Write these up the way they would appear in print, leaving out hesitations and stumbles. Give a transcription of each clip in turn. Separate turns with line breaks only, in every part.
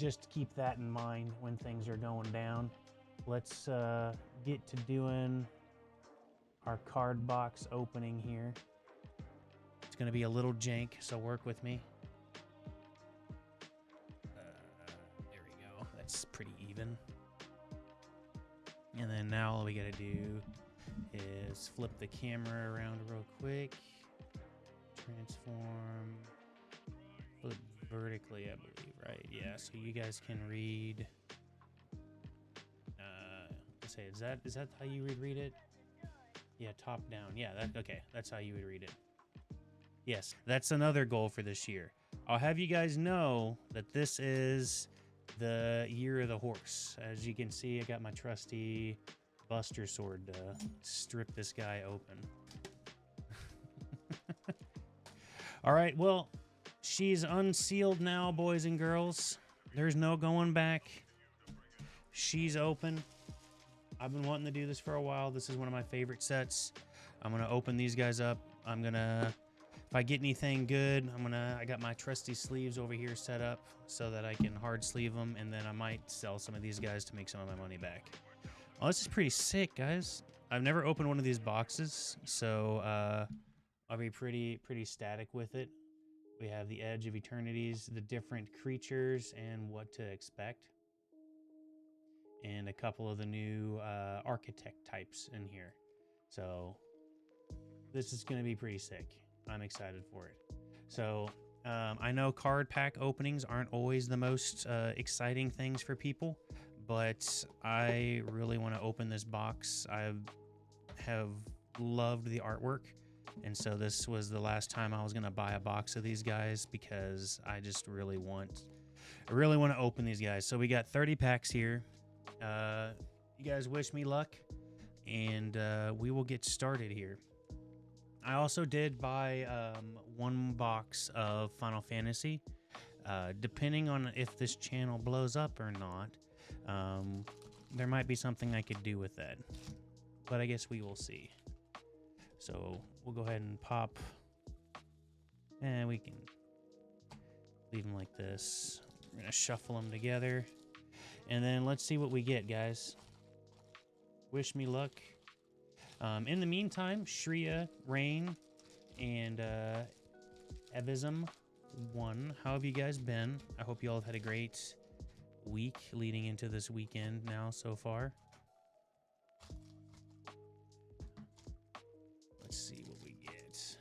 just keep that in mind when things are going down. Let's get to doing our card box opening here. It's going to be a little jank, so work with me. There we go. That's pretty even. And then now all we got to do is flip the camera around real quick. Transform. Flip vertically, I believe, right? Yeah, so you guys can read. Let's say, is that how you would read it? Yeah, top down. Yeah, okay. That's how you would read it. Yes, that's another goal for this year. I'll have you guys know that this is the year of the horse. As you can see, I got my trusty Buster sword to strip this guy open. All right, well, she's unsealed now, boys and girls. There's no going back. She's open. I've been wanting to do this for a while. This is one of my favorite sets. I'm going to open these guys up. I'm going to, if I get anything good, I got my trusty sleeves over here set up so that I can hard sleeve them, and then I might sell some of these guys to make some of my money back. Oh, this is pretty sick, guys. I've never opened one of these boxes, so I'll be pretty static with it. We have the Edge of Eternities, the different creatures, and what to expect. And a couple of the new architect types in here. So this is going to be pretty sick. I'm excited for it. So I know card pack openings aren't always the most exciting things for people, but I really want to open this box. I have loved the artwork, and so this was the last time I was going to buy a box of these guys because I just really want to open these guys. So we got 30 packs here. You guys wish me luck, and we will get started here. I also did buy one box of Final Fantasy. Depending on if this channel blows up or not, there might be something I could do with that, but I guess we will see. So we'll go ahead and pop, and we can leave them like this. We're gonna shuffle them together, and then let's see what we get, guys. Wish me luck. In the meantime, Shreya, Rain, and Evism 1, how have you guys been? I hope you all have had a great week leading into this weekend now so far. Let's see what we get.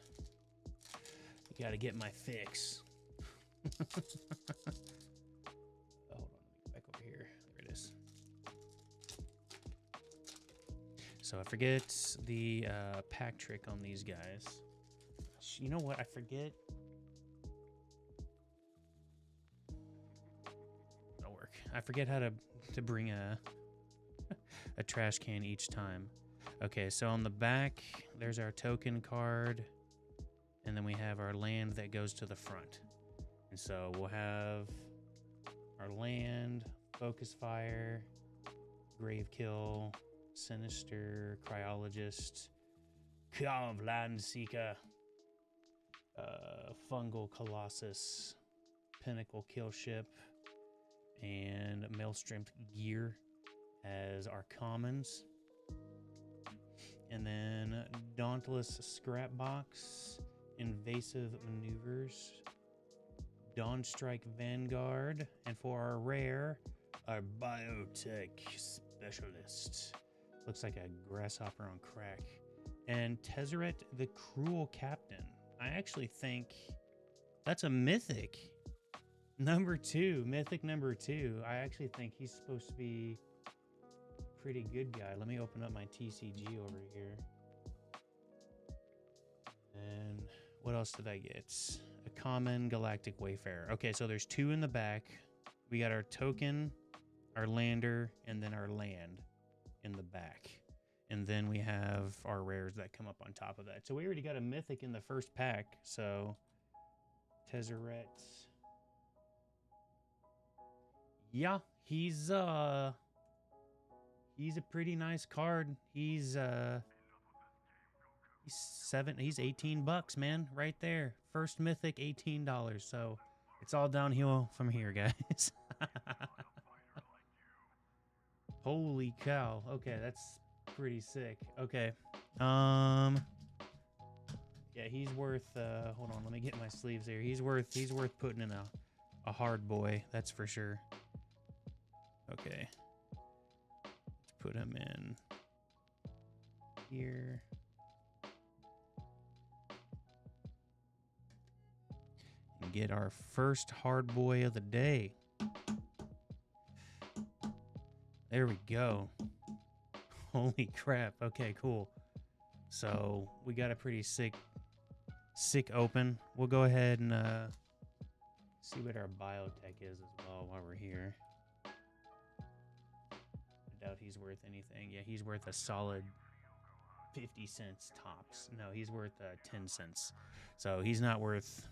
You gotta get my fix. Oh, hold on, let me go back over here. There it is. So I forget the pack trick on these guys. You know what? I forget. That'll work. I forget how to bring a trash can each time. Okay, so on the back, there's our token card, and then we have our land that goes to the front. And so we'll have our land, Focus Fire, Gravekill, Sinister, Cryologist, Land Seeker, Fungal Colossus, Pinnacle Killship, and Maelstrom Gear as our commons. And then Dauntless Scrapbox, Invasive Maneuvers, Dawnstrike Vanguard, and for our rare, our Biotech Specialist. Looks like a grasshopper on crack. And Tezzeret the Cruel Captain. I actually think that's a mythic. Number 2, mythic number 2. I actually think he's supposed to be a pretty good guy. Let me open up my TCG over here. And what else did I get? A common Galactic Wayfarer. Okay, so there's 2 in the back. We got our token, our lander, and then our land in the back. And then we have our rares that come up on top of that. So we already got a mythic in the first pack. So Tezzeret. Yeah, he's a pretty nice card. He's 18 bucks, man, right there. First mythic, $18. So it's all downhill from here, guys. Holy cow. Okay, that's pretty sick. Okay. Yeah, he's worth hold on, let me get my sleeves here. He's worth putting in a hard boy, that's for sure. Okay. Let's put him in here. And get our first hard boy of the day. There we go. Holy crap. Okay, cool. So we got a pretty sick open. We'll go ahead and see what our biotech is as well while we're here. I doubt he's worth anything. Yeah, he's worth a solid 50 cents tops. No, he's worth 10 cents. So he's not worth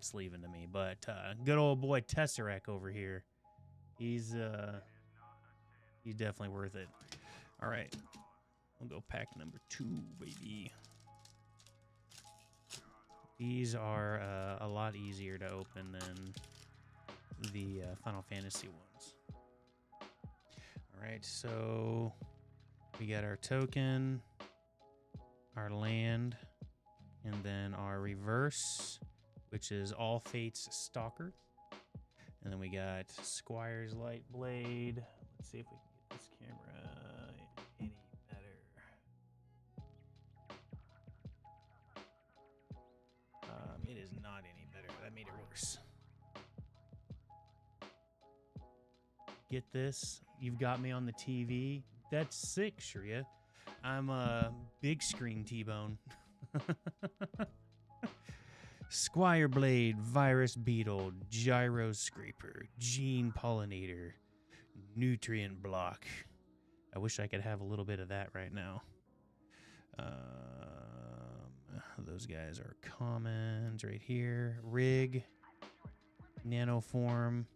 sleeving to me. But good old boy Tesseract over here. He's definitely worth it. All right. We'll go pack number 2, baby. These are a lot easier to open than the Final Fantasy ones. All right, so we got our token, our land, and then our reverse, which is All Fates Stalker. And then we got Squire's Light Blade. Let's see if we can get this camera any better. It is not any better. That made it worse. Get this. You've got me on the TV. That's sick, Shreya. I'm a big screen T-Bone. Squire Blade, Virus Beetle, Gyro Scraper, Gene Pollinator, Nutrient Block. I wish I could have a little bit of that right now. Those guys are commons right here. Rig, Nanoform,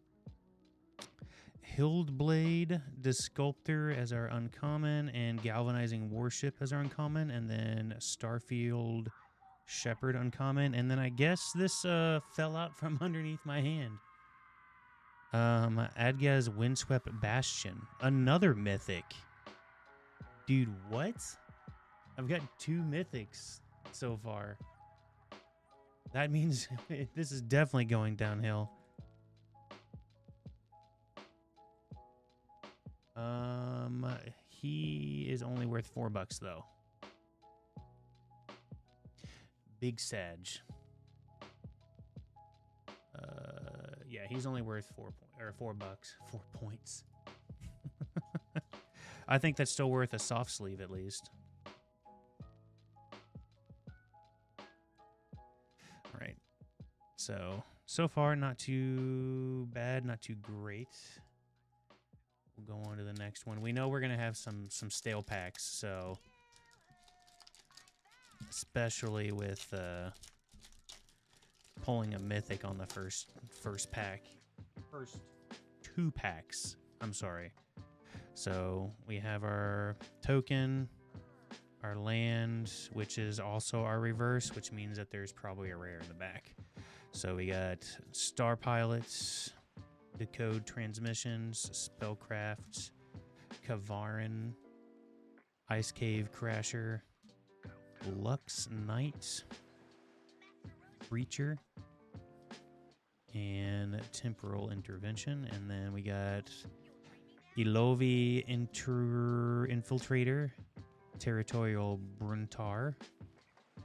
Hildblade, Disculptor as our uncommon, and Galvanizing Warship as our uncommon, and then Starfield Shepherd uncommon, and then I guess this fell out from underneath my hand. Adgaz Windswept Bastion, another mythic. Dude, what? I've got 2 mythics so far. That means this is definitely going downhill. He is only worth $4 though. Big Sag. Yeah, he's only worth $4 points. I think that's still worth a soft sleeve at least. All right. So far, not too bad, not too great. We'll go on to the next one. We know we're gonna have some stale packs, so especially with pulling a mythic on the first pack. First 2 packs. I'm sorry. So we have our token, our land, which is also our reverse, which means that there's probably a rare in the back. So we got Star Pilots, Decode Transmissions, Spellcraft, Kavarin, Ice Cave Crasher, Lux Knight, Breacher, and Temporal Intervention. And then we got Ilovi Infiltrator, Territorial Bruntar,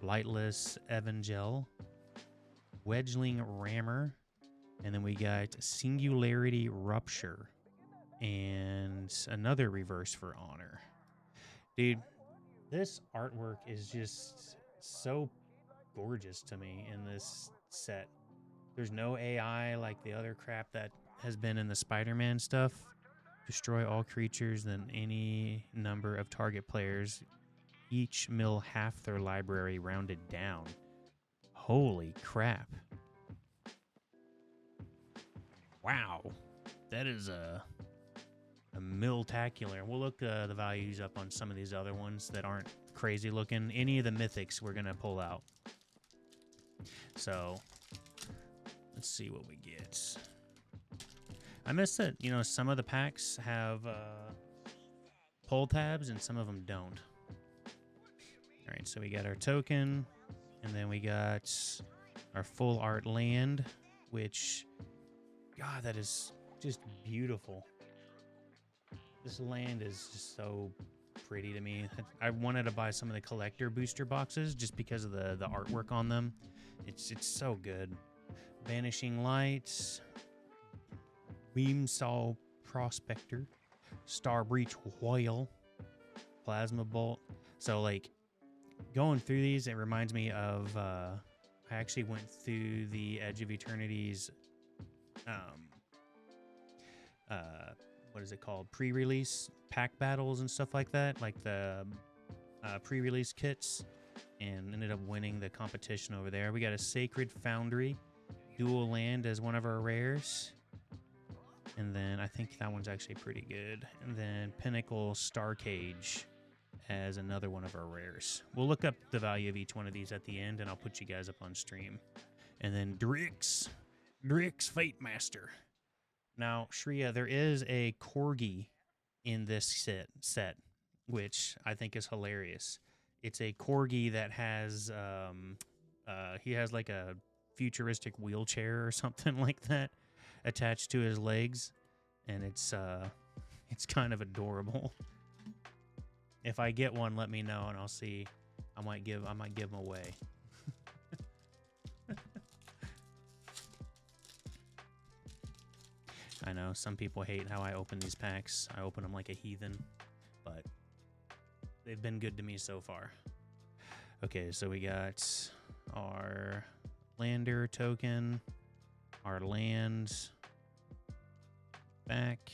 Lightless Evangel, Wedgeling Rammer, and then we got Singularity Rupture, and another reverse for Honor. Dude, this artwork is just so gorgeous to me in this set. There's no AI like the other crap that has been in the Spider-Man stuff. Destroy all creatures, then any number of target players. Each mill half their library rounded down. Holy crap. Wow. That is a mill-tacular. We'll look the values up on some of these other ones that aren't crazy looking. Any of the mythics we're going to pull out. So, let's see what we get. I missed that, some of the packs have pull tabs and some of them don't. All right, so we got our token, and then we got our full art land, which, God, that is just beautiful. This land is just so pretty to me. I wanted to buy some of the collector booster boxes just because of the artwork on them. It's so good. Vanishing Lights, Beamsaw Prospector, Star Breach Whale, Plasma Bolt. So, like, going through these, it reminds me of, I actually went through the Edge of Eternity's, what is it called? Pre-release pack battles and stuff like that, like the pre-release kits, and ended up winning the competition over there. We got a Sacred Foundry, Dual Land as one of our rares. And then I think that one's actually pretty good. And then Pinnacle Star Cage as another one of our rares. We'll look up the value of each one of these at the end, and I'll put you guys up on stream. And then Drix Fate Master. Now, Shreya, there is a Corgi in this set, which I think is hilarious. It's a Corgi that has, he has like a futuristic wheelchair or something like that attached to his legs, and it's kind of adorable. If I get one, let me know, and I'll see. I might give them away. I know some people hate how I open these packs. I open them like a heathen, but they've been good to me so far. Okay, so we got our lander token, our land back,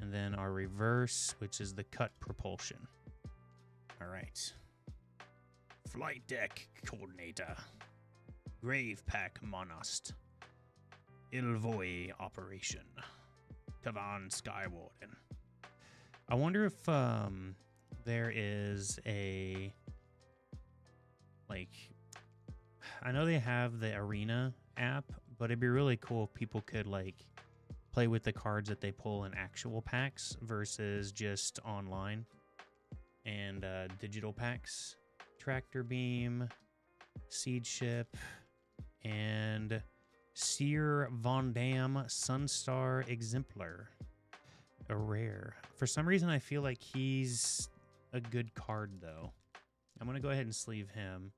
and then our reverse, which is the cut propulsion. All right. Flight deck coordinator, grave pack monost, Ilvoy operation, Kavan Skywarden. I wonder if there is a, like, I know they have the Arena app, but it'd be really cool if people could, like, play with the cards that they pull in actual packs versus just online and digital packs. Tractor Beam, Seed Ship, and Seer Von Dam Sunstar Exemplar. A rare. For some reason, I feel like he's a good card, though. I'm going to go ahead and sleeve him.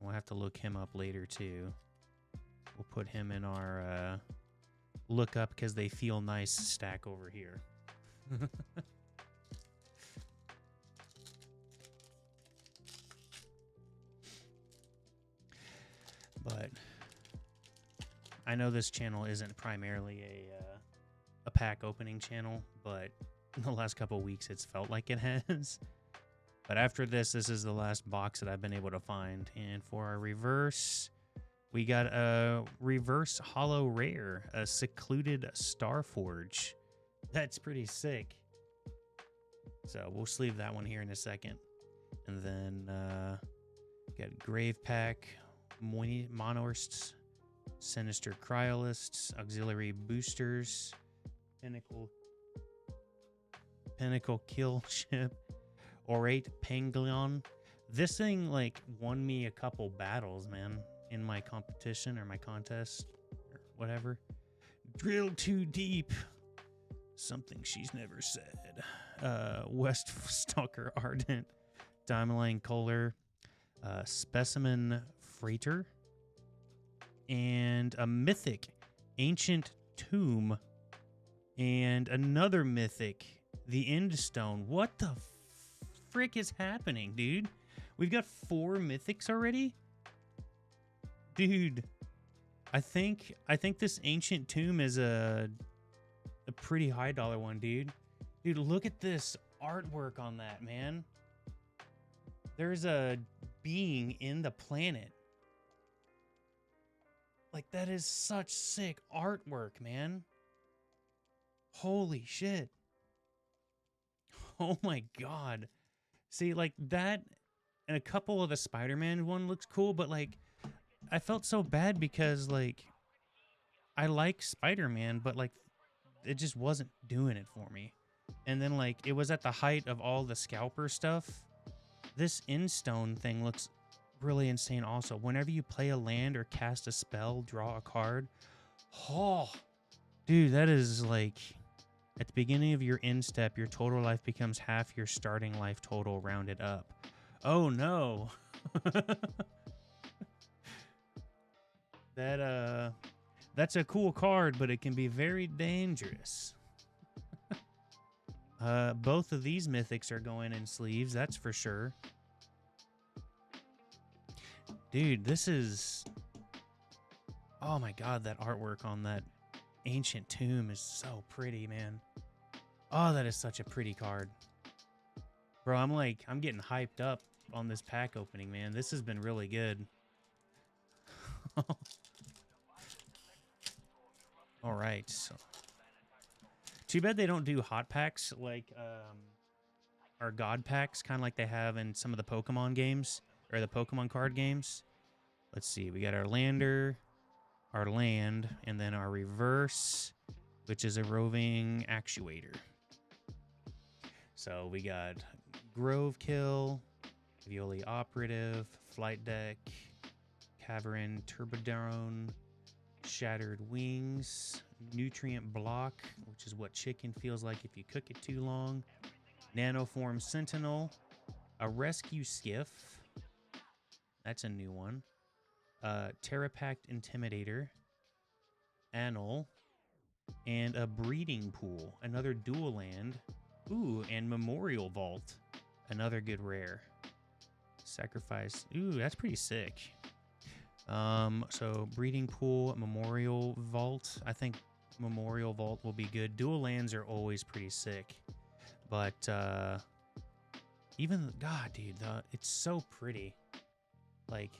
We'll have to look him up later, too. We'll put him in our look up because they feel nice stack over here. But I know this channel isn't primarily a pack opening channel, but in the last couple of weeks it's felt like it has. But after this is the last box that I've been able to find. And for our reverse, we got a reverse holo rare, a Secluded Starforge. That's pretty sick. So we'll sleeve that one here in a second. And then got Grave Pack, Monorsts, Sinister Cryolists, Auxiliary Boosters, Pinnacle Kill Ship, Orate Penglion. This thing, like, won me a couple battles, man, in my competition or my contest or whatever. Drill Too Deep. Something she's never said. West Stalker Ardent, Diamond Line Kohler, Specimen Freighter, and a mythic Ancient Tomb, and another mythic, the Endstone. What the frick is happening, dude? We've got 4 mythics already? Dude, I think this Ancient Tomb is a pretty high dollar one, dude. Dude, look at this artwork on that, man. There's a being in the planet. Like, that is such sick artwork, man. Holy shit. Oh my god. See, like, that and a couple of the Spider-Man one looks cool, but, like, I felt so bad because, like, I like Spider-Man, but, like, it just wasn't doing it for me. And then, like, it was at the height of all the scalper stuff. This in-stone thing looks really insane also. Whenever you play a land or cast a spell, draw a card. Oh, dude, that is like... At the beginning of your end step, your total life becomes half your starting life total rounded up. Oh, no. That's a cool card, but it can be very dangerous. Both of these mythics are going in sleeves, that's for sure. Dude, this is... Oh my god, that artwork on that ancient tomb is so pretty, man. Oh, that is such a pretty card. Bro, I'm getting hyped up on this pack opening, man. This has been really good. All right. So. Too bad they don't do hot packs like or god packs, kind of like they have in some of the Pokemon games or the Pokemon card games. Let's see. We got our lander, our land, and then our reverse, which is a roving actuator. So we got Grove Kill, Violi Operative, Flight Deck, Cavern Turbodrone, Shattered Wings, Nutrient Block, which is what chicken feels like if you cook it too long, Nanoform Sentinel, a Rescue Skiff, that's a new one, Terrapact Intimidator, Annul, and a Breeding Pool, another dual land, ooh, and Memorial Vault, another good rare. Sacrifice, ooh, that's pretty sick. So Breeding Pool, Memorial Vault. I think Memorial Vault will be good. Dual lands are always pretty sick. But, even, God, dude, it's so pretty. Like,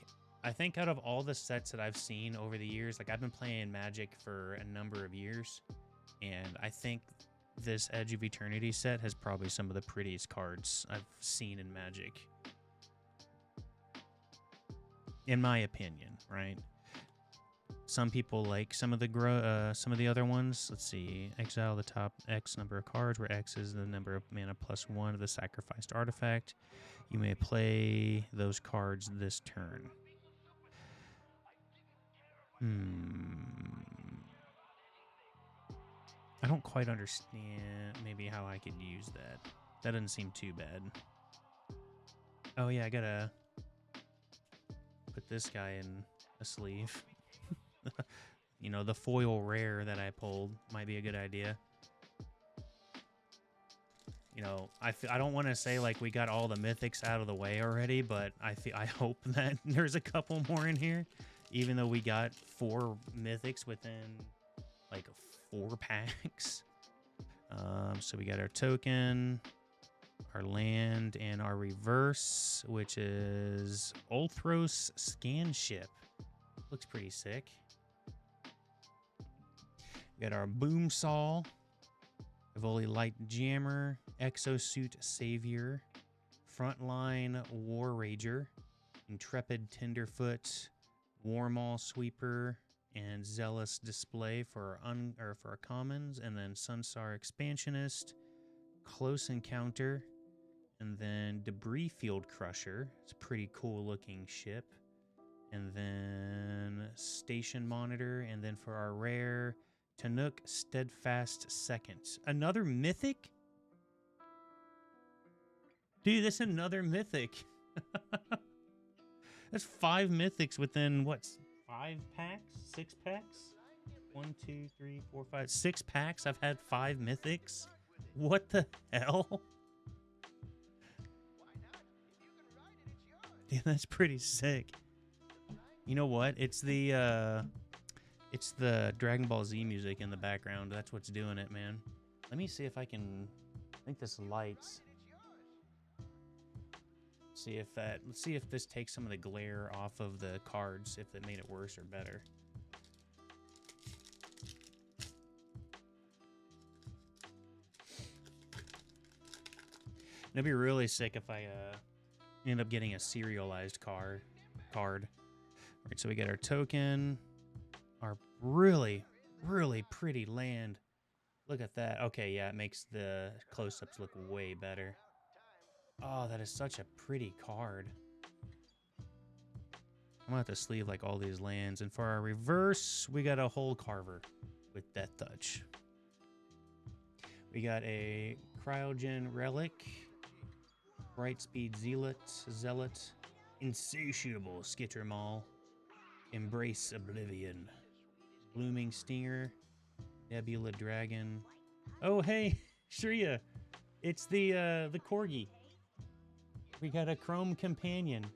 I think out of all the sets that I've seen over the years, like, I've been playing Magic for a number of years, and I think this Edge of Eternity set has probably some of the prettiest cards I've seen in Magic. In my opinion, right? Some people like some of the other ones. Let's see. Exile the top X number of cards, where X is the number of mana plus 1 of the sacrificed artifact. You may play those cards this turn. I don't quite understand maybe how I could use that. That doesn't seem too bad. Oh yeah, I gotta put this guy in a sleeve. You know, the foil rare that I pulled might be a good idea. You know, I don't want to say like we got all the mythics out of the way already, but I hope that there's a couple more in here, even though we got 4 mythics within like 4 packs. So we got our token, our land, and our reverse, which is Ulthros Scan Ship. Looks pretty sick. We got our Boom Saw, Evoli Light Jammer, Exosuit Savior, Frontline War Rager, Intrepid Tenderfoot, Warmaw Sweeper, and Zealous Display for our commons, and then Sunstar Expansionist, Close Encounter, and then Debris Field Crusher. It's a pretty cool looking ship. And then Station Monitor, and then for our rare, Tanook Steadfast Second. Another mythic? Dude, that's another mythic. That's 5 mythics within, what, 5 packs? 6 packs? 1, 2, 3, 4, 5, 6 packs. I've had 5 mythics. What the hell? Yeah, that's pretty sick. You know what? It's the Dragon Ball Z music in the background. That's what's doing it, man. Let me see if I can. I think this lights. Let's see if this takes some of the glare off of the cards. If it made it worse or better. It'd be really sick if I end up getting a serialized card. All right, so we get our token, our really, really pretty land. Look at that. Okay, yeah, it makes the close-ups look way better. Oh, that is such a pretty card. I'm gonna have to sleeve like all these lands. And for our reverse, we got a Hole Carver with Death Touch. We got a Cryogen Relic, Brightspeed Zealot, Insatiable Skittermaul, Embrace Oblivion, Blooming Stinger, Nebula Dragon. Oh hey, Shreya, it's the Corgi. We got a Chrome Companion.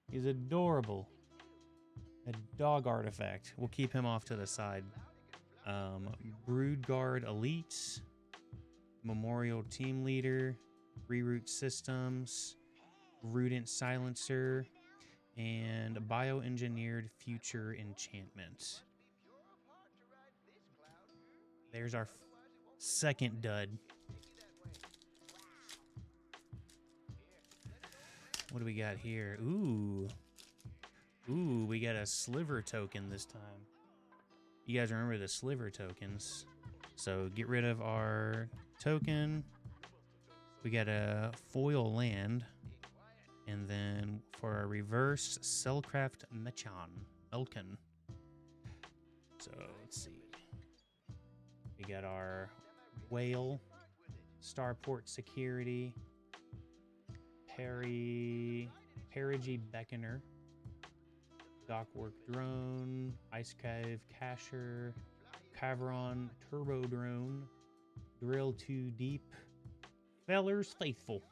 He's adorable. A dog artifact. We'll keep him off to the side. Broodguard Elite, Memorial Team Leader, Reroute Systems, Rudent Silencer, and Bioengineered Future Enchantment. There's our second dud. What do we got here? Ooh, we got a Sliver token this time. You guys remember the Sliver tokens. So get rid of our token. We got a foil land. And then for our reverse, Cellcraft Melkin. So let's see. We got our Whale, Starport Security, Perigi Beckoner, Dockwork Drone, Ice Cave Cacher, Caveron Turbo Drone, Drill 2 Deep, Feller's Faithful,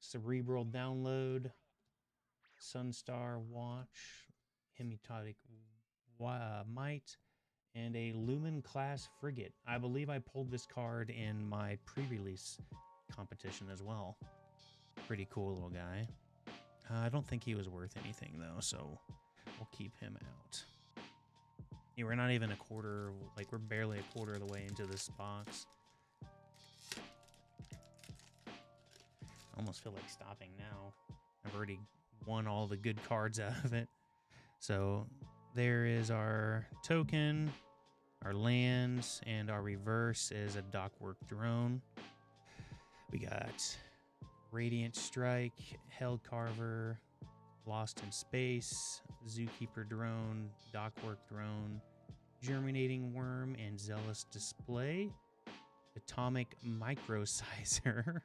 Cerebral Download, Sunstar Watch, Hemitotic Might, and a Lumen Class Frigate. I believe I pulled this card in my pre-release competition as well. Pretty cool little guy. I don't think he was worth anything, though, so we'll keep him out. Yeah, we're not even a quarter, like, we're barely a quarter of the way into this box. I almost feel like stopping now. I've already won all the good cards out of it. So there is our token, our lands, and our reverse is a Dockwork Drone. We got Radiant Strike, Hellcarver, Lost in Space, Zookeeper Drone, Dockwork Drone, Germinating Worm, and Zealous Display. Atomic Microsizer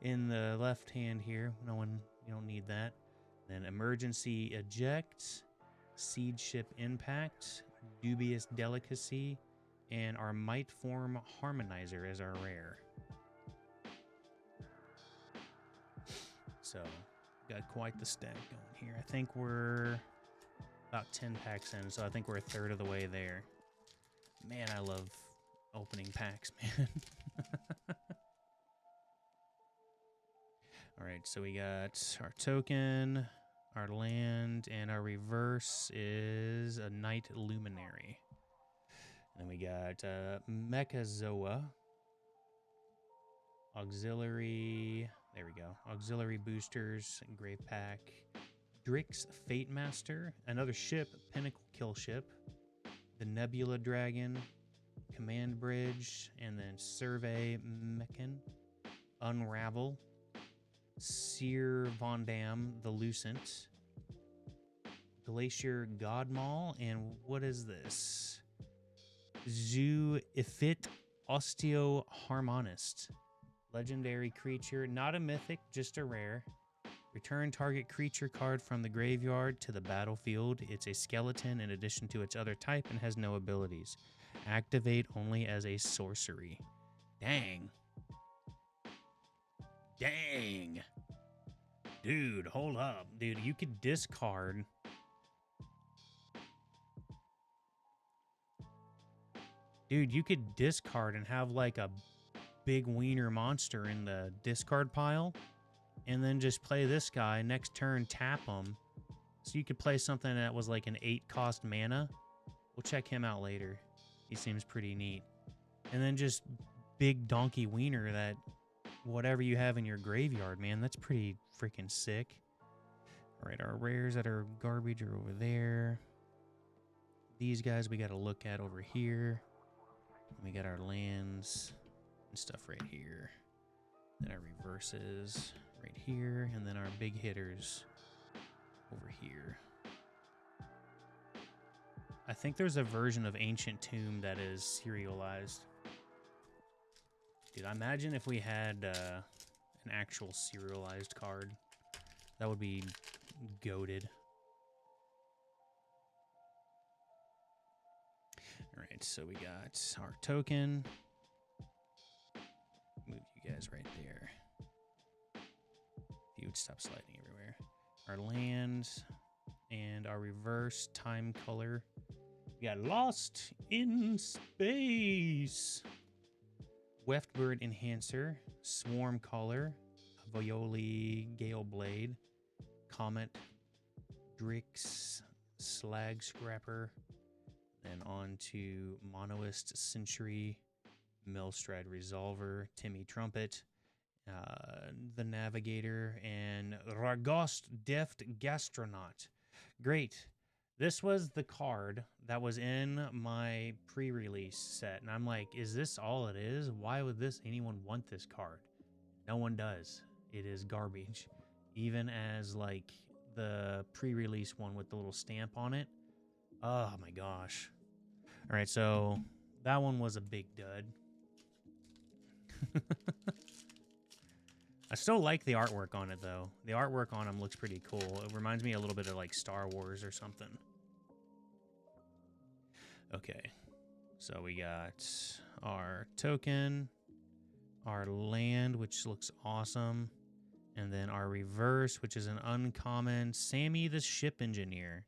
in the left hand here. You don't need that. Then Emergency Eject, Seed Ship Impact, Dubious Delicacy, and our Might Form Harmonizer as our rare. So, got quite the stack going here. I think we're about 10 packs in, so I think we're a third of the way there. Man, I love opening packs, man. All right, so we got our token, our land, and our reverse is a Night Luminary. And then we got Mechazoa, Auxiliary, there we go, Auxiliary Boosters, Grave Pack, Drix Fate Master, another ship, Pinnacle Kill Ship, the Nebula Dragon, Command Bridge, and then Survey Mechan, Unravel, Seer Von Dam, the Lucent, Glacier Godmaul, and what is this? Zoo Ifit Osteo Harmonist. Legendary creature, not a mythic, just a rare. Return target creature card from the graveyard to the battlefield. It's a skeleton in addition to its other type and has no abilities. Activate only as a sorcery. Dang. Dang. Dude, hold up. Dude, you could discard. Dude, you could discard and have like a big wiener monster in the discard pile. And then just play this guy. Next turn, tap him. So you could play something that was like an 8-cost mana. We'll check him out later. He seems pretty neat. And then just big donkey wiener that whatever you have in your graveyard, man. That's pretty freaking sick. All right, our rares that are garbage are over there. These guys we got to look at over here. We got our lands and stuff right here. Then our reverses right here. And then our big hitters over here. I think there's a version of Ancient Tomb that is serialized. Dude, I imagine if we had an actual serialized card. That would be goated. Alright, so we got our token. Move you guys right there. If you would stop sliding everywhere. Our land and our reverse time color. We got Lost in Space. Weftbird Enhancer. Swarm Color. Violi Gale Blade. Comet. Drix. Slag Scrapper. Then on to Monoist Century. Millstride Resolver. Timmy Trumpet. The Navigator. And Ragost Deft Gastronaut. Great. This was the card that was in my pre-release set. And I'm like, is this all it is? Why would anyone want this card? No one does. It is garbage. Even as like the pre-release one with the little stamp on it. Oh my gosh. All right, so that one was a big dud. I still like the artwork on it, though. The artwork on him looks pretty cool. It reminds me a little bit of, like, Star Wars or something. Okay. So we got our token, our land, which looks awesome, and then our reverse, which is an uncommon Sammy the Ship Engineer.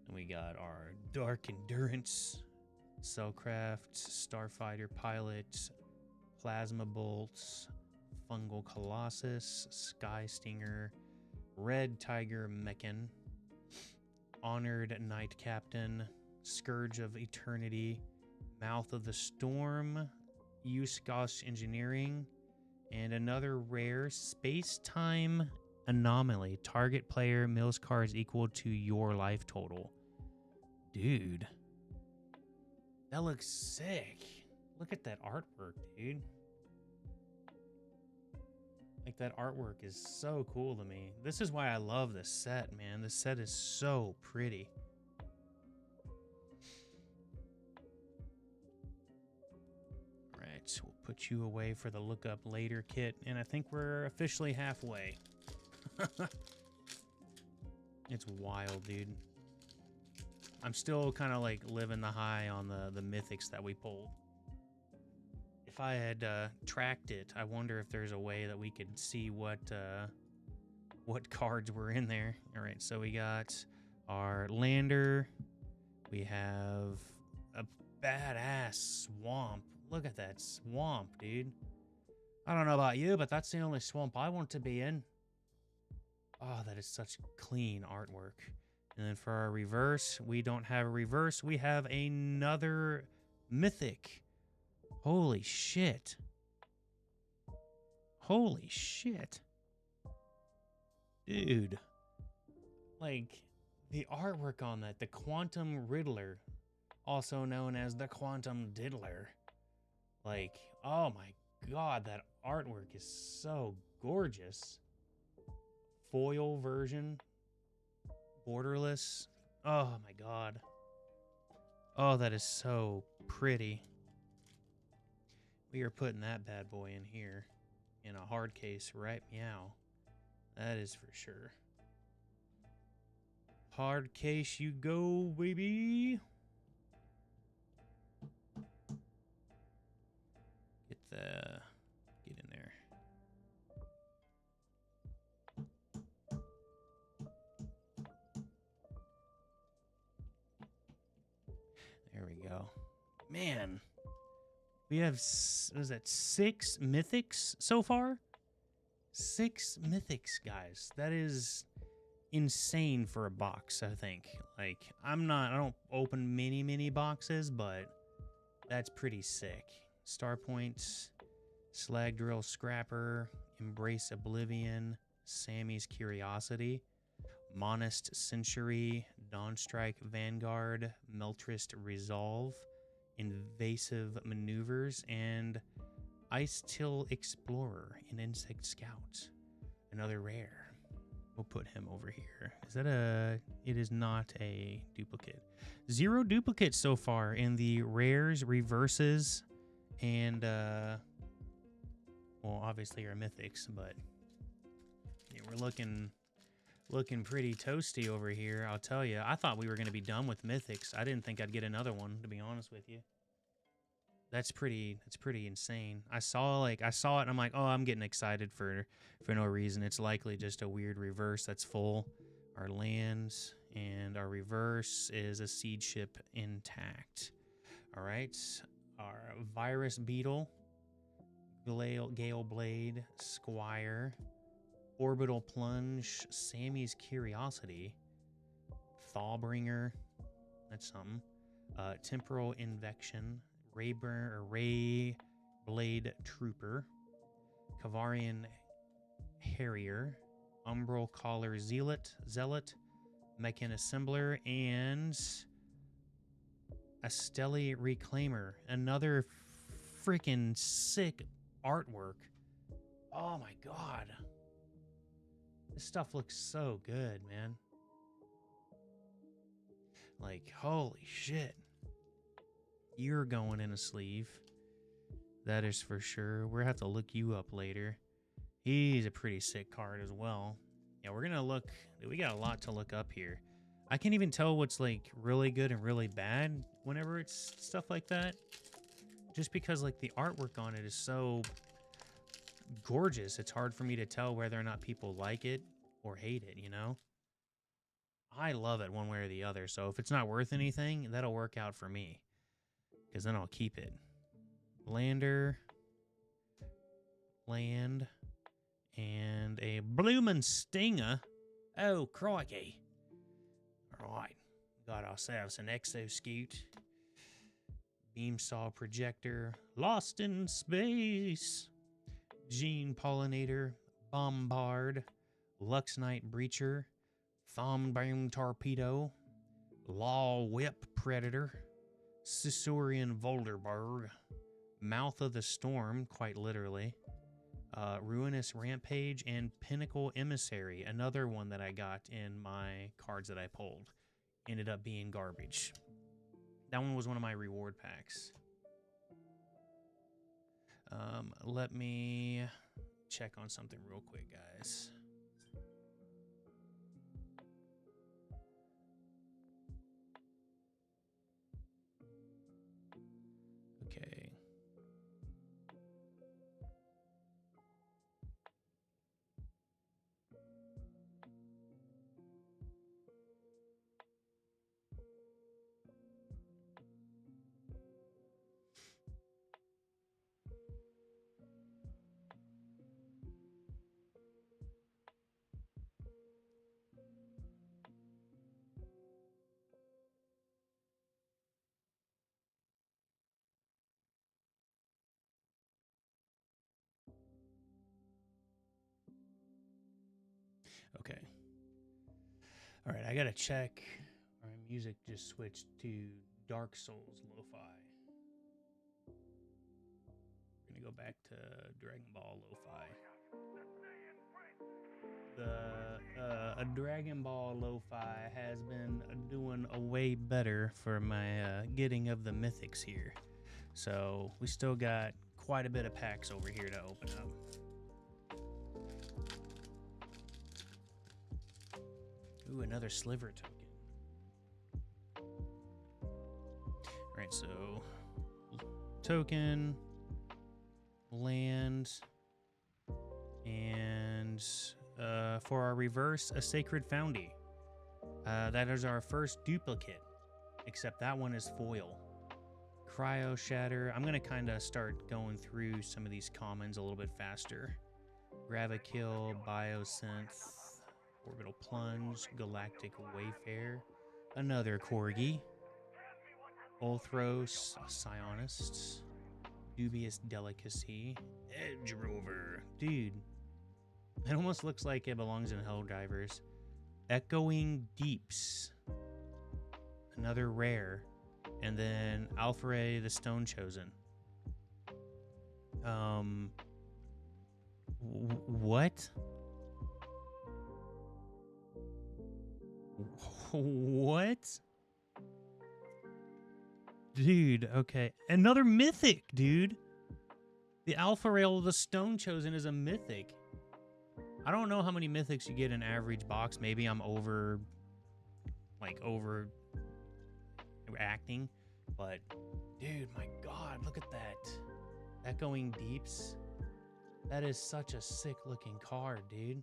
And we got our Dark Endurance, Cellcraft, Starfighter Pilot, Plasma Bolts, Fungal Colossus, Sky Stinger, Red Tiger Mechan, Honored Knight Captain, Scourge of Eternity, Mouth of the Storm, Euskos Engineering, and another rare Space-Time Anomaly. Target player mills cards equal to your life total. Dude. That looks sick. Look at that artwork, dude. Like, that artwork is so cool to me. This is why I love this set, man. This set is so pretty. Alright, we'll put you away for the look up later kit. And I think we're officially halfway. It's wild, dude. I'm still kind of like living the high on the mythics that we pulled. If I had tracked it, I wonder if there's a way that we could see what cards were in there. All right, so we got our lander. We have a badass swamp. Look at that swamp, dude. I don't know about you, but that's the only swamp I want to be in. Oh, that is such clean artwork. And then for our reverse, we don't have a reverse. We have another mythic. Holy shit. Holy shit. Dude. Like, the artwork on that, the Quantum Riddler, also known as the Quantum Diddler. Like, oh my god, that artwork is so gorgeous. Foil version. Borderless. Oh my god. Oh, that is so pretty. We are putting that bad boy in here. In a hard case, right? Meow. That is for sure. Hard case you go, baby. Get in there. There we go. Man. We have, what is that, 6 mythics so far? 6 mythics, guys. That is insane for a box, I think. Like, I don't open many boxes, but that's pretty sick. Star Points, Slag Drill Scrapper, Embrace Oblivion, Sammy's Curiosity, Monist Century, Dawnstrike Vanguard, Meltrist Resolve, Invasive Maneuvers, and Ice Till Explorer, an Insect Scout. Another rare. We'll put him over here. Is that a... It is not a duplicate. 0 duplicates so far in the rares, reverses, and, well, obviously our mythics, but yeah, we're looking pretty toasty over here, I'll tell you. I thought we were going to be done with mythics. I didn't think I'd get another one, to be honest with you. That's pretty insane. I saw it and I'm like, oh, I'm getting excited for no reason. It's likely just a weird reverse that's full. Our lands and our reverse is a seed ship intact. All right. Our virus beetle, Gale Blade, Squire, Orbital Plunge, Sammy's Curiosity, Thawbringer, that's something. Temporal Invection, Ray Blade Trooper, Kavarian Harrier, Umbral Collar Zealot, Mechanassembler, and Astelli Reclaimer. Another freaking sick artwork. Oh my god. This stuff looks so good, man. Like, holy shit. You're going in a sleeve. That is for sure. We're gonna have to look you up later. He's a pretty sick card as well. Yeah, we're gonna look. We got a lot to look up here. I can't even tell what's like really good and really bad whenever it's stuff like that. Just because like the artwork on it is so gorgeous, it's hard for me to tell whether or not people like it or hate it, you know? I love it one way or the other, so if it's not worth anything, that'll work out for me. Because then I'll keep it. Lander, land, and a bloomin' stinger. Oh, crikey. Alright, got ourselves an exoscoot. Beam saw projector, lost in space. Gene pollinator, bombard, Luxnite breacher, Thombound torpedo, Law whip predator, Caesurian Volderberg, Mouth of the Storm, quite literally, Ruinous Rampage, and Pinnacle Emissary, another one that I got in my cards that I pulled. Ended up being garbage. That one was one of my reward packs. Let me check on something real quick, guys. Okay. Okay. All right, I gotta check. Our music just switched to Dark Souls lo-fi. We're gonna go back to Dragon Ball lo-fi. A Dragon Ball lo-fi has been doing a way better for my getting of the mythics here. So we still got quite a bit of packs over here to open up. Ooh, another sliver token. Alright, so token, land, and for our reverse, a Sacred Foundry. That is our first duplicate, except that one is foil. Cryo Shatter. I'm going to kind of start going through some of these commons a little bit faster. Gravikill, Biosynth, Orbital Plunge, Galactic Wayfarer, another Corgi, Ulthros, Psionist, Dubious Delicacy, Edge Rover. Dude, it almost looks like it belongs in Helldivers. Echoing Deeps, another rare, and then Alfred the Stone Chosen. What? What? Dude, okay. Another mythic, dude. The Alpha Rail of the Stone Chosen is a mythic. I don't know how many mythics you get in an average box. Maybe I'm over acting. But, dude, my God, look at that. Echoing Deeps. That is such a sick looking card, dude.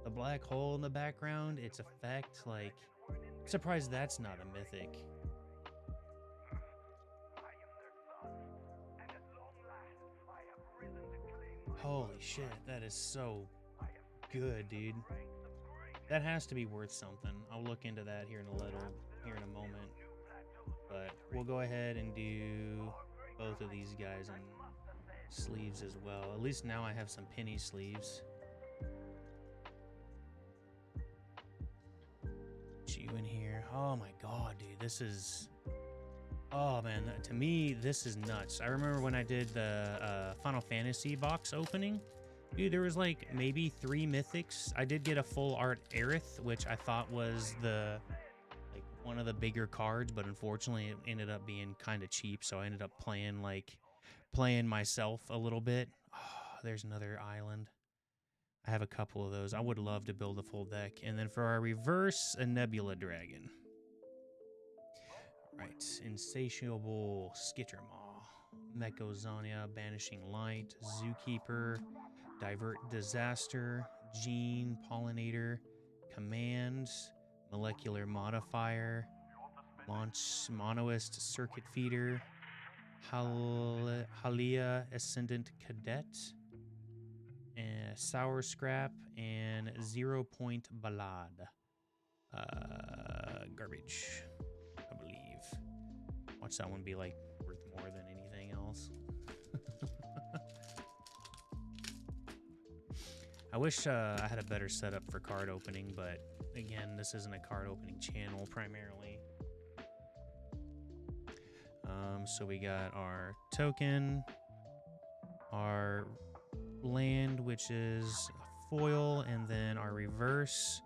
The black hole in the background, its effect, like, I'm surprised that's not a mythic. Holy shit, that is so good, dude. That has to be worth something. I'll look into that here in a moment. But we'll go ahead and do both of these guys in sleeves as well. At least now I have some penny sleeves. You in here. Oh my God, dude. This is... Oh man, to me, this is nuts. I remember when I did the Final Fantasy box opening. Dude, there was like maybe 3 mythics. I did get a full art Aerith, which I thought was one of the bigger cards, but unfortunately it ended up being kind of cheap, so I ended up playing myself a little bit. Oh, there's another island. I have a couple of those. I would love to build a full deck. And then for our reverse, a Nebula Dragon. Right, Insatiable Skittermaw, Mechozania, Banishing Light, Zookeeper, Divert Disaster, Gene, Pollinator, Command, Molecular Modifier, Monoist Circuit Feeder, Halia Ascendant Cadet, Sour Scrap, and 0 Point Ballade. Garbage, I believe. Watch that one be like worth more than anything else. I wish I had a better setup for card opening, but again, this isn't a card opening channel primarily. So we got our token, our land, which is a foil, and then our reverse,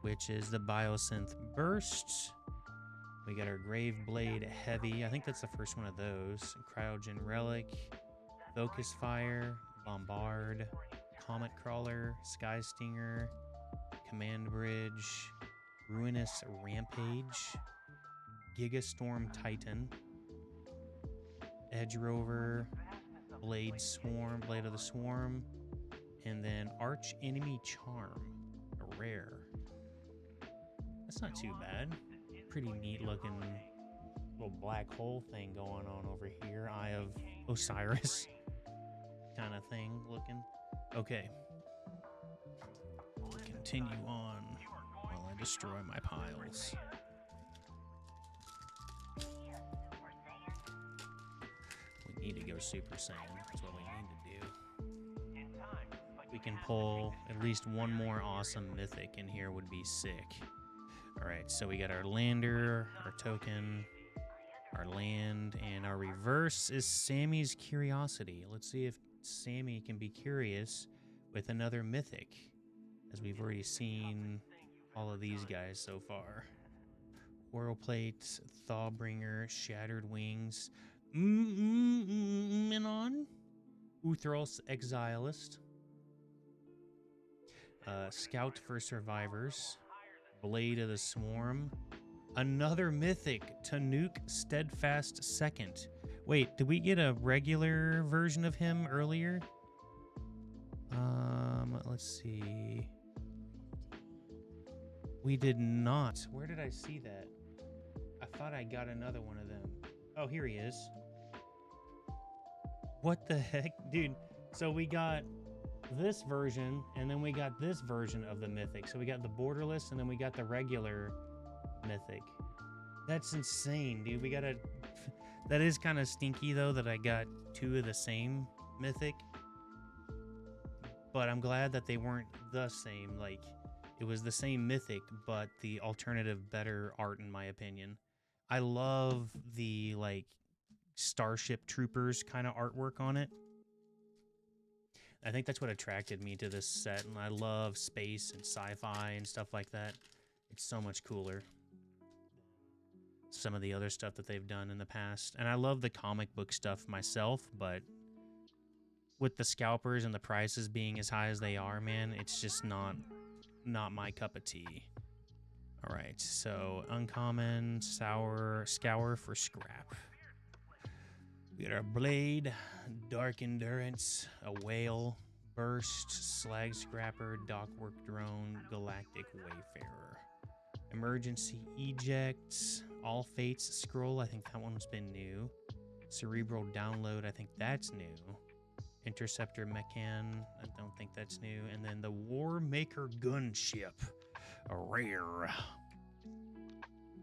which is the Biosynth Burst. We got our Grave Blade Heavy. I think that's the first one of those. Cryogen Relic, Focus Fire, Bombard, Comet Crawler, Sky Stinger, Command Bridge, Ruinous Rampage, Gigastorm Titan, Edge Rover, Blade of the Swarm, and then Arch Enemy Charm, a rare. That's not too bad. Pretty neat looking little black hole thing going on over here. Eye of Osiris kind of thing looking. Okay. Continue on while I destroy my piles. We need to go Super Saiyan. That's what we need to do. We can pull at least one more awesome mythic in here would be sick. Alright, so we got our lander, our token, our land, and our reverse is Sammy's Curiosity. Let's see if Sammy can be curious with another mythic, as we've already seen all of these guys so far. Whirlplate, Thawbringer, Shattered Wings, Minon, Uthros Exilist, Scout for Survivors, Blade of the Swarm, another mythic, Tanuk Steadfast Second. Wait, did we get a regular version of him earlier? Let's see. We did not. Where did I see that? I thought I got another one of them. Oh, here he is. What the heck? Dude, so we got this version, and then we got this version of the mythic. So we got the borderless, and then we got the regular mythic. That's insane, dude. We got a... That is kind of stinky, though, that I got 2 of the same mythic. But I'm glad that they weren't the same. Like, It was the same mythic, but the alternative better art, in my opinion. I love the, like, Starship Troopers kind of artwork on it. I think that's what attracted me to this set, and I love space and sci-fi and stuff like that. It's so much cooler. Some of the other stuff that they've done in the past. And I love the comic book stuff myself, but with the scalpers and the prices being as high as they are, man, it's just not my cup of tea. All right, so uncommon, sour, scour for scrap. We got our blade, dark endurance, a whale, burst, slag scrapper, dockwork drone, galactic wayfarer. Emergency ejects, all fates scroll, I think that one's been new. Cerebral download, I think that's new. Interceptor Mechan, I don't think that's new. And then the War Maker gunship, a rare.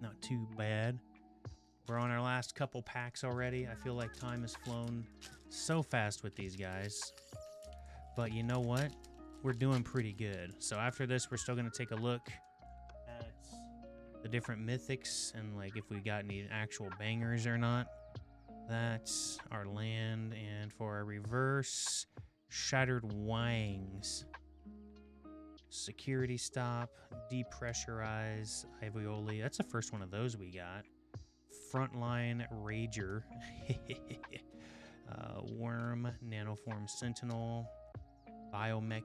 Not too bad. We're on our last couple packs already. I feel like time has flown so fast with these guys. But you know what? We're doing pretty good. So after this, we're still going to take a look at the different mythics and like if we got any actual bangers or not. That's our land. And for our reverse, Shattered Wangs. Security stop, depressurize, Ivioli. That's the first one of those we got. Frontline Rager. Worm, Nanoform Sentinel, Biomech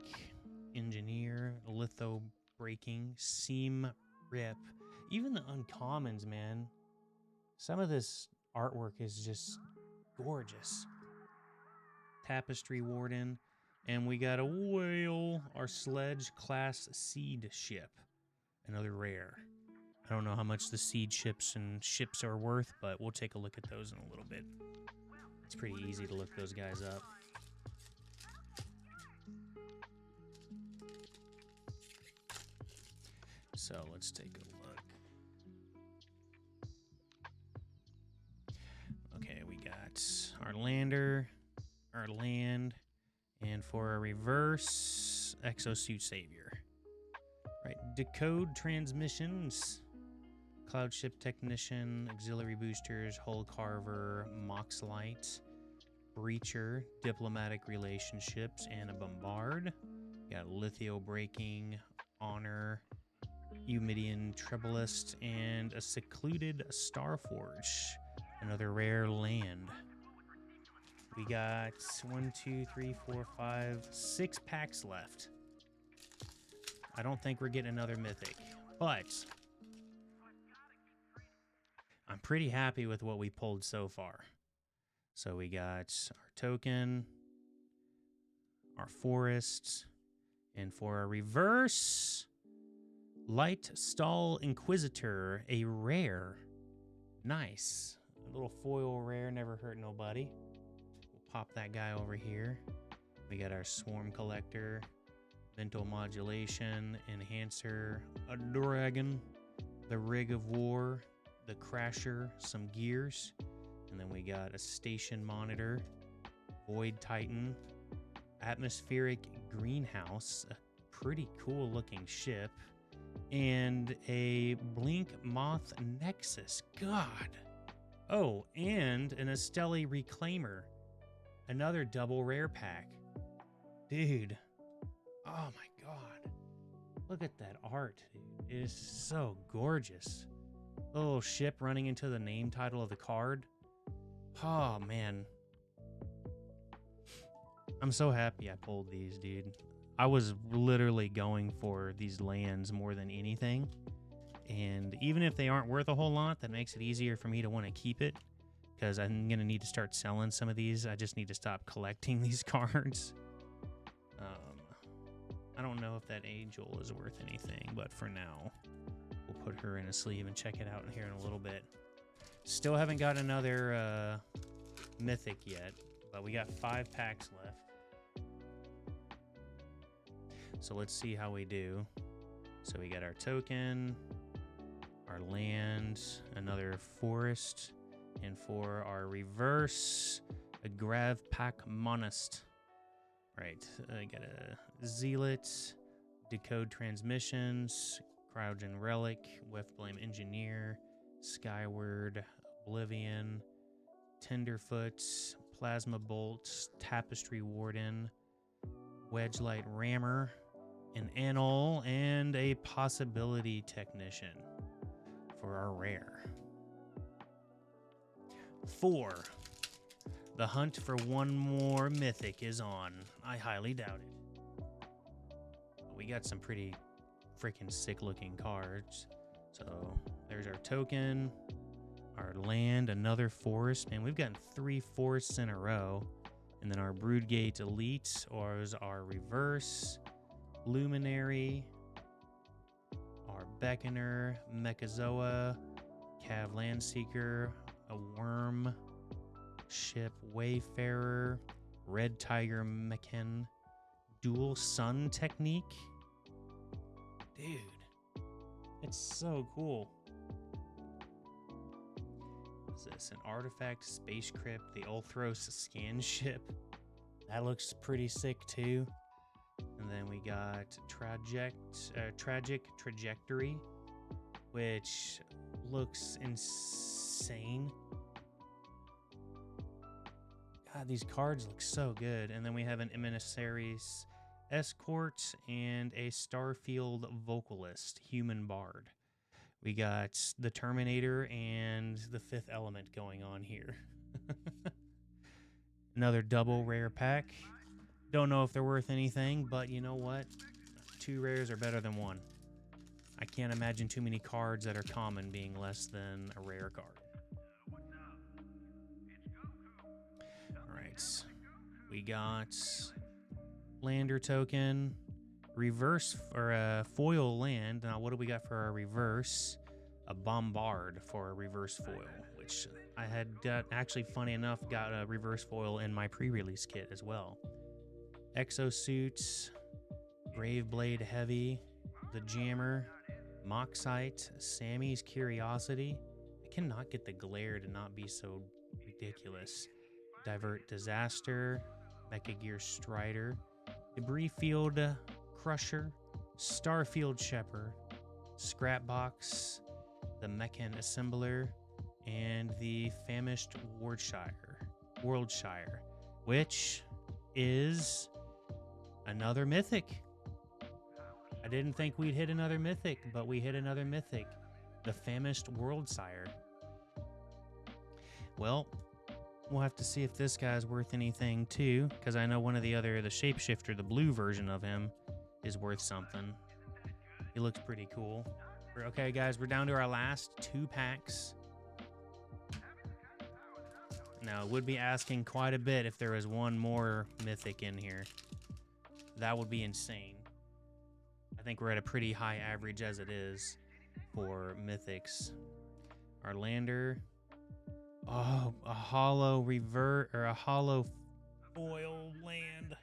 Engineer, Litho Breaking, Seam Rip. Even the uncommons, man. Some of this artwork is just gorgeous. Tapestry Warden. And we got a whale, our Sledge Class Seed Ship. Another rare. I don't know how much the seed ships and ships are worth, but we'll take a look at those in a little bit. It's pretty easy to look those guys up. So let's take a look. Okay, we got our lander, our land, and for a reverse, Exosuit Savior. Right, Decode Transmissions, Cloud Ship Technician, Auxiliary Boosters, Hull Carver, Moxlite, Breacher, Diplomatic Relationships, and a Bombard. We got Lithio Breaking, Honor, Eumidian Trebulist, and a Secluded Starforge. Another rare land. We got 1, 2, 3, 4, 5, 6 packs left. I don't think we're getting another mythic, but I'm pretty happy with what we pulled so far. So we got our token, our forest, and for our reverse, Light Stall Inquisitor, a rare. Nice. A little foil rare, never hurt nobody. We'll pop that guy over here. We got our Swarm Collector, Mental Modulation, Enhancer, a Dragon, the Rig of War, the Crasher, some gears, and then we got a Station Monitor, Void Titan, Atmospheric Greenhouse, a pretty cool looking ship, and a Blink Moth Nexus. God. Oh, and an Esteli Reclaimer. Another double rare pack. Dude. Oh my god. Look at that art, dude. It is so gorgeous. The little ship running into the name title of the card. Oh, man. I'm so happy I pulled these, dude. I was literally going for these lands more than anything. And even if they aren't worth a whole lot, that makes it easier for me to want to keep it. Because I'm going to need to start selling some of these. I just need to stop collecting these cards. I don't know if that Angel is worth anything, but for now, we'll put her in a sleeve and check it out here in a little bit. Still haven't got another mythic yet, but we got 5 packs left. So let's see how we do. So we got our token, our land, another forest, and for our reverse, a Grav Pack Monist. Right, I got a Zealot, Decode Transmissions, Cryogen Relic, Whiffblame Engineer, Skyward, Oblivion, Tenderfoot, Plasma Bolt, Tapestry Warden, Wedgelight Rammer, an Anole, and a Possibility Technician for our rare. 4. The hunt for one more mythic is on. I highly doubt it. We got some pretty freaking sick looking cards. So there's our token, our land, another forest. Man, we've gotten 3 forests in a row. And then our Broodgate Elite, or our reverse, Luminary, our Beckoner, Mechazoa, Cav Landseeker, a Worm, Ship Wayfarer, Red Tiger Mechan, Dual Sun Technique. Dude, it's so cool. What is this? An Artifact Space Crypt, the Ulthros Scan Ship. That looks pretty sick too. And then we got Tragic Trajectory, which looks insane. God, these cards look so good. And then we have an Emissary's Escort and a Starfield Vocalist, Human Bard. We got the Terminator and the Fifth Element going on here. Another double rare pack. Don't know if they're worth anything, but you know what? 2 rares are better than 1. I can't imagine too many cards that are common being less than a rare card. Alright. We got Lander token, reverse or a foil land. Now, what do we got for our reverse? A Bombard for a reverse foil, which I had actually, funny enough, got a reverse foil in my pre-release kit as well. Exosuits, Graveblade Heavy, the Jammer, Moxite, Sammy's Curiosity. I cannot get the glare to not be so ridiculous. Divert Disaster, Mecha Gear Strider, Debris Field Crusher, Starfield Shepherd, Scrapbox, the Mechan Assembler, and the Famished Worldshire, which is another mythic. I didn't think we'd hit another mythic, but we hit another mythic. The Famished Worldsire. Well, we'll have to see if this guy's worth anything too, because I know one of the Shapeshifter, the blue version of him, is worth something. He looks pretty cool. Okay, guys, we're down to our last 2 packs. Now, it would be asking quite a bit if there was one more mythic in here. That would be insane. I think we're at a pretty high average as it is for mythics. Our lander. Oh, a hollow revert or a hollow foil land.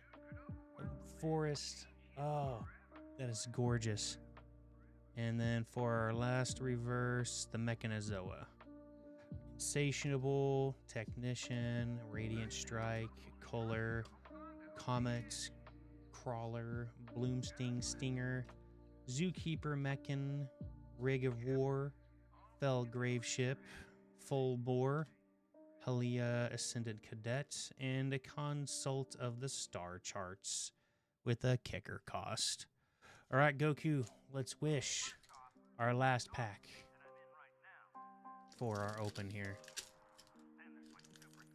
Forest. Oh, that is gorgeous. And then for our last reverse, the Mechanizoa. Insatiable, Technician, Radiant Strike, Color, Comet, Crawler, Bloomsting Stinger, Zookeeper Mechan, Rig of War, Fell Graveship, Full Bore, Helia Ascendant Cadet, and a Consult of the Star Charts with a kicker cost. All right, Goku, let's wish our last pack for our open here.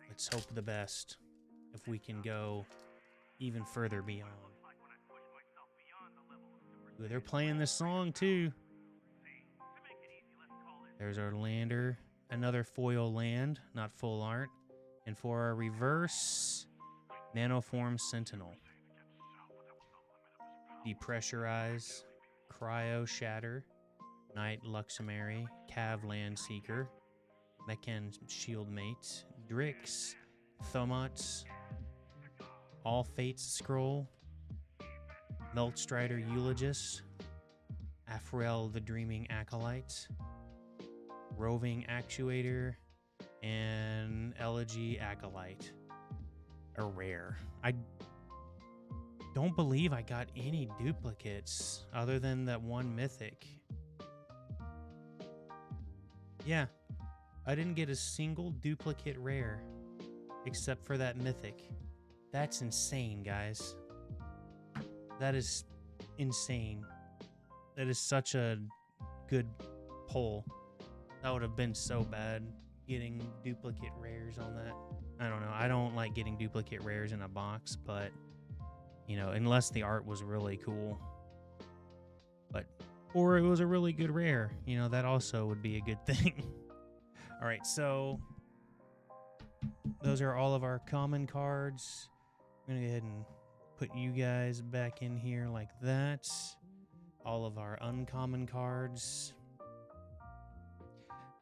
Let's hope the best if we can go even further beyond. Ooh, they're playing this song too. There's our lander, another foil land, not full art. And for our reverse, Nanoform Sentinel. Depressurize, Cryo Shatter, Knight Luxemary, Cav Landseeker, Mechan Shieldmate, Drix, Thomots, All Fates Scroll, Meltstrider Eulogist, Afrel the Dreaming Acolyte, Roving Actuator, and Elegy Acolyte. A rare. don't believe I got any duplicates other than that one mythic. Yeah, I didn't get a single duplicate rare except for that mythic. That's insane, guys. That is insane. That is such a good pull. That would have been so bad getting duplicate rares on that. I don't know. I don't like getting duplicate rares in a box, but, you know, unless the art was really cool. But, or it was a really good rare. You know, that also would be a good thing. All right, so those are all of our common cards. I'm going to go ahead and put you guys back in here like that. All of our uncommon cards.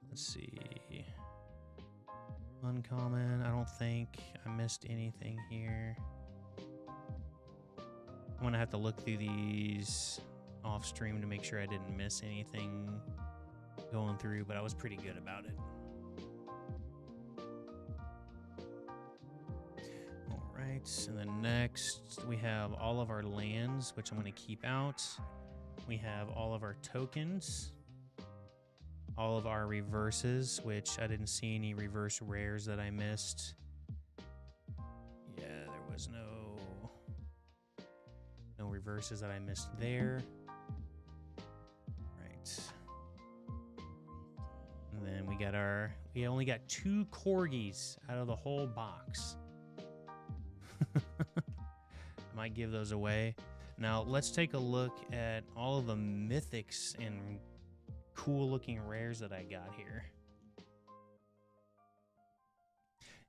Let's see. Uncommon. I don't think I missed anything here. I'm going to have to look through these off stream to make sure I didn't miss anything going through, but I was pretty good about it. All right, and then next we have all of our lands, which I'm going to keep out. We have all of our tokens, all of our reverses, which I didn't see any reverse rares that I missed. Yeah, there was no reverses that I missed there. Right. And then we only got 2 corgis out of the whole box. I might give those away. Now, let's take a look at all of the mythics and cool-looking rares that I got here.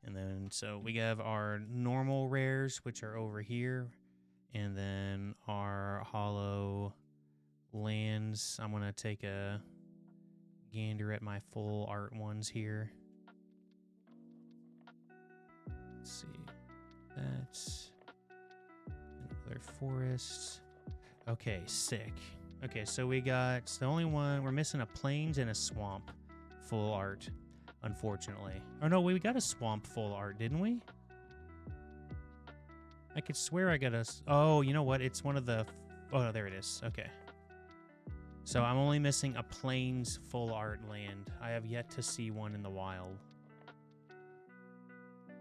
And then, so we have our normal rares, which are over here. And then our hollow lands. I'm going to take a gander at my full art ones here. Let's see. That's another forest. Okay, sick. Okay, so we got the only one we're missing a plains and a swamp full art, unfortunately. Oh no, we got a swamp full art, didn't we? I could swear I got a. Oh, you know what? It's one of the. Oh, there it is. Okay. So I'm only missing a plains full art land. I have yet to see one in the wild.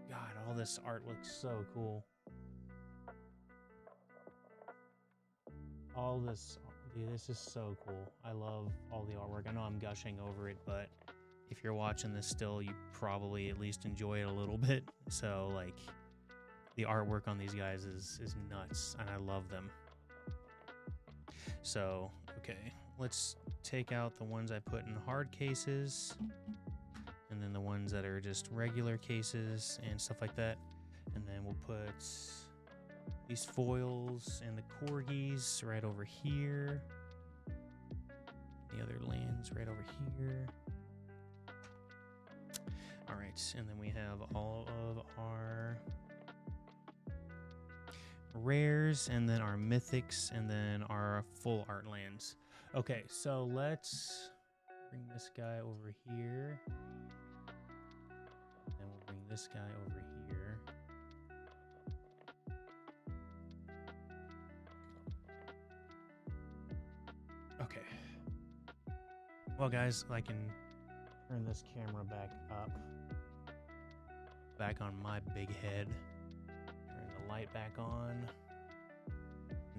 God, all this art looks so cool. All this, dude, this is so cool. I love all the artwork. I know I'm gushing over it, but if you're watching this still, you probably at least enjoy it a little bit. So, like, the artwork on these guys is nuts, and I love them. So, okay, let's take out the ones I put in hard cases, and then the ones that are just regular cases and stuff like that. And then we'll put these foils and the corgis right over here. The other lands right over here. All right, and then we have all of our rares, and then our mythics, and then our full art lands. Okay, so let's bring this guy over here. And we'll bring this guy over here. Okay. Well, guys, I can turn this camera back up. Back on my big head. Turn the light back on.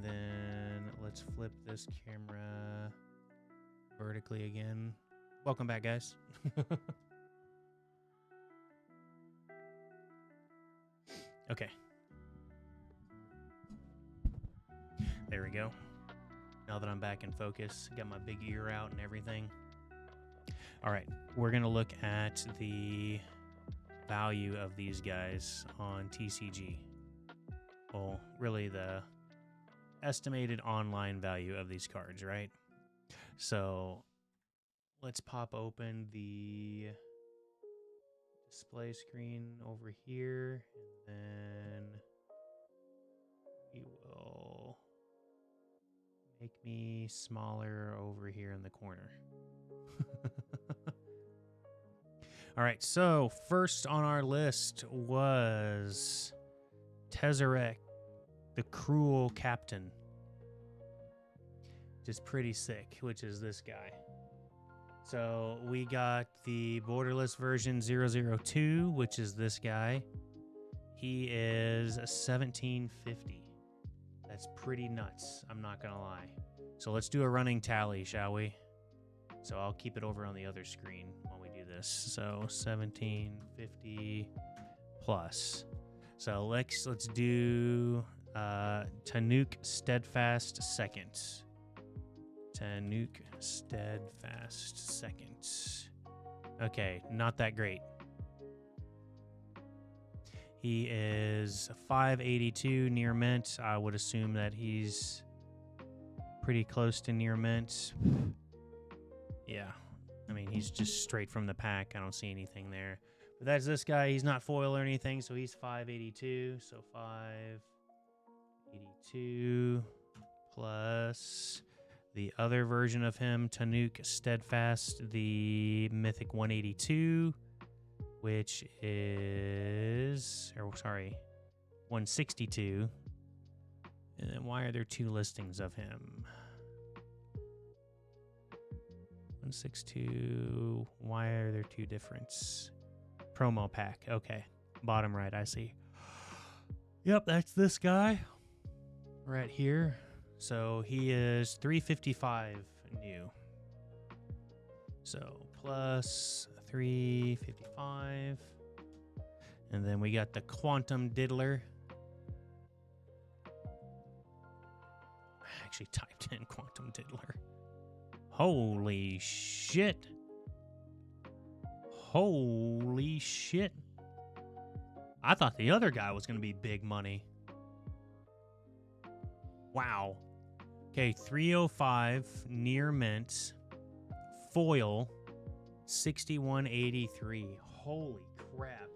Then let's flip this camera vertically again. Welcome back, guys. Okay. There we go. Now that I'm back in focus, got my big ear out and everything. All right, we're going to look at the value of these guys on TCG. Well, really the estimated online value of these cards, right? So let's pop open the display screen over here, and then we will make me smaller over here in the corner. All right, so first on our list was Tezzeret the Cruel Captain. Which is pretty sick, which is this guy. So we got the borderless version 002, which is this guy. He is 1750. That's pretty nuts, I'm not gonna lie. So let's do a running tally, shall we? So I'll keep it over on the other screen while we do this. So 1750 plus. So let's do Tanuk Steadfast second. Tanuk Steadfast second. Okay, not that great. He is 582 near mint. I would assume that he's pretty close to near mint. Yeah, I mean, he's just straight from the pack. I don't see anything there. But that's this guy. He's not foil or anything, so he's 582. So 582 plus the other version of him, Tanuk Steadfast, the Mythic 182, which is, 162. And then why are there two listings of him? 162. Why are there two difference? Promo pack. Okay. Bottom right, I see. Yep, that's this guy right here. So he is 355 new. So plus 355. And then we got the Quantum Diddler. I actually typed in Quantum Diddler. Holy shit. Holy shit. I thought the other guy was going to be big money. Wow. Okay, 305 near mint. Foil 6183. Holy crap.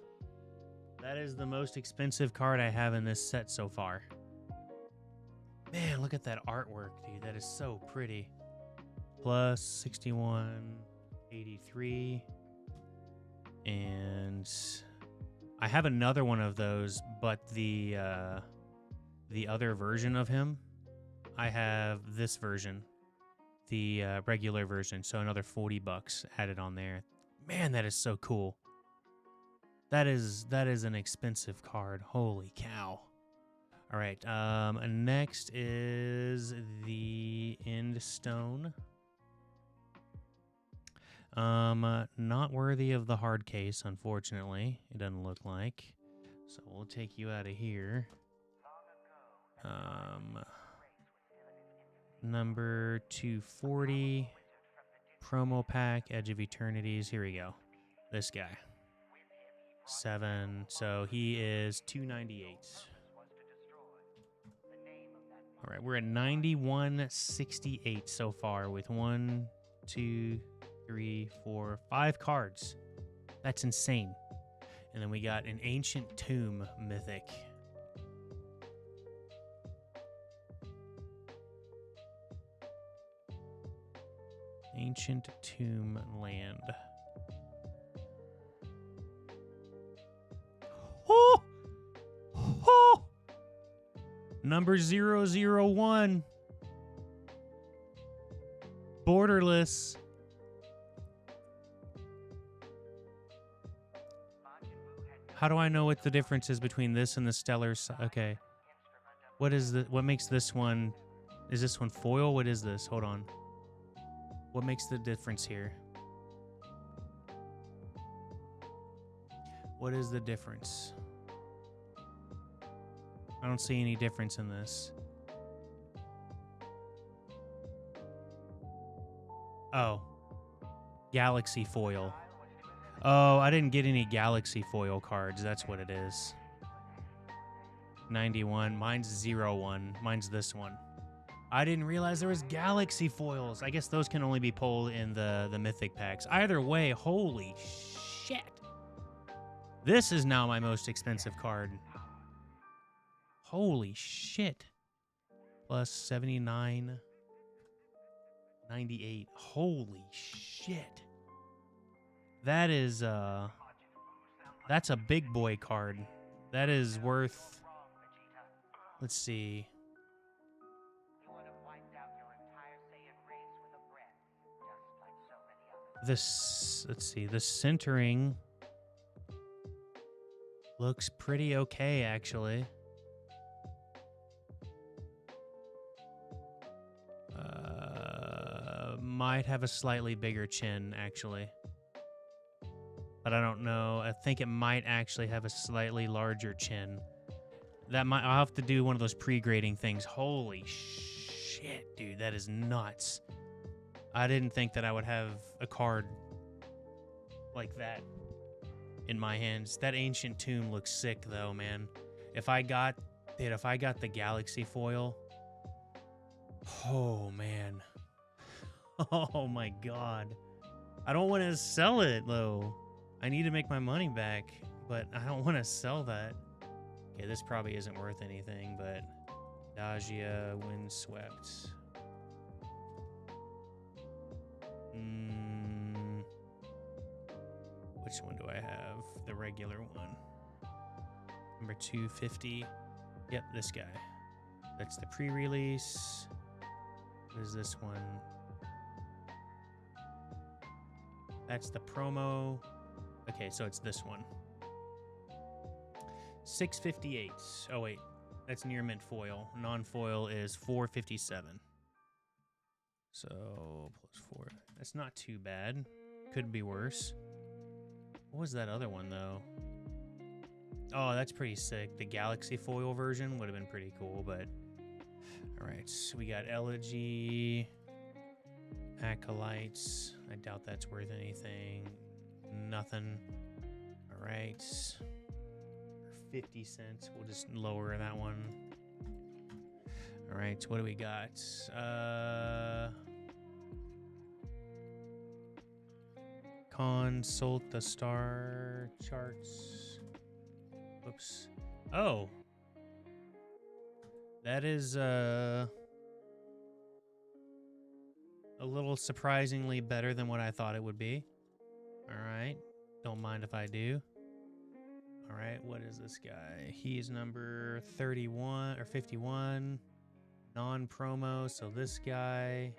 That is the most expensive card I have in this set so far. Man, look at that artwork, dude. That is so pretty. Plus 6183. And I have another one of those, but the other version of him, I have this version, the regular version, so another $40 added on there. Man, that is so cool. That is an expensive card. Holy cow. All right, next is the End Stone. Not worthy of the hard case, unfortunately. It doesn't look like. So we'll take you out of here. Number 240. Promo pack, Edge of Eternities. Here we go. This guy. 7. So he is 298. All right, we're at 9168 so far with 1, 2, 3, 4, 5 cards. That's insane. And then we got an Ancient Tomb Mythic. Ancient Tomb Land. Oh! Oh! Number 001. Borderless. How do I know what the difference is between this and the Stellar? Okay. What makes this one? Is this one foil? What is this? Hold on. What makes the difference here? What is the difference? I don't see any difference in this. Oh. Galaxy foil. Oh, I didn't get any Galaxy foil cards. That's what it is. 91. Mine's 01. Mine's this one. I didn't realize there was Galaxy foils. I guess those can only be pulled in the Mythic packs. Either way, holy shit. This is now my most expensive card. Holy shit. Plus 79. 98. Holy shit. That is, that's a big boy card. That is worth, Let's see. This, let's see, the centering looks pretty okay, actually. Might have a slightly bigger chin, actually. But I don't know. I think it might actually have a slightly larger chin. That might, I'll have to do one of those pre-grading things. Holy shit, dude, that is nuts. I didn't think that I would have a card like that in my hands. That ancient tomb looks sick though, man. If I got the galaxy foil, oh man. Oh my god. I don't want to sell it though. I need to make my money back, but I don't want to sell that. Okay, this probably isn't worth anything, but Dagia Windswept. Which one do I have? The regular one. Number 250. Yep, this guy. That's the pre-release. What is this one? That's the promo. Okay, so it's this one. 658. Oh wait, that's near mint foil. Non-foil is 457. So plus 4. That's not too bad. Could be worse. What was that other one though? Oh, that's pretty sick. The galaxy foil version would have been pretty cool, but all right. So we got Elegy, Acolytes. I doubt that's worth anything. Nothing. All right. 50 cents. We'll just lower that one. All right. What do we got? Consult the star charts. Whoops. Oh. That is a little surprisingly better than what I thought it would be. All right. Don't mind if I do. All right. What is this guy? He's number 31 or 51. Non-promo. So this guy,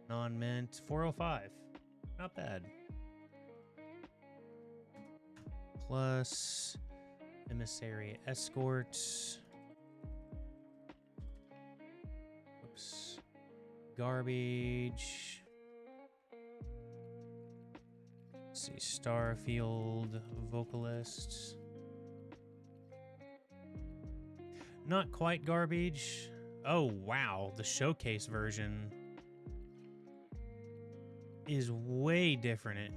non-mint, 405. Not bad. Plus Emissary Escort. Oops. Garbage. Let's see. Starfield Vocalist. Not quite garbage. Oh, wow. The showcase version is way different.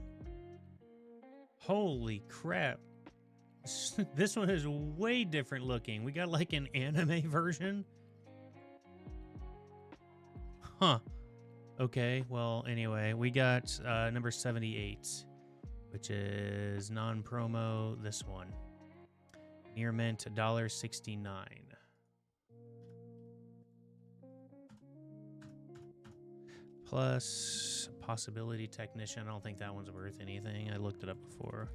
Holy crap. This one is way different looking. We got like an anime version. Huh. Okay, well, anyway, we got number 78, which is non-promo, this one. Near mint, $1.69. Plus Possibility Technician. I don't think that one's worth anything. I looked it up before.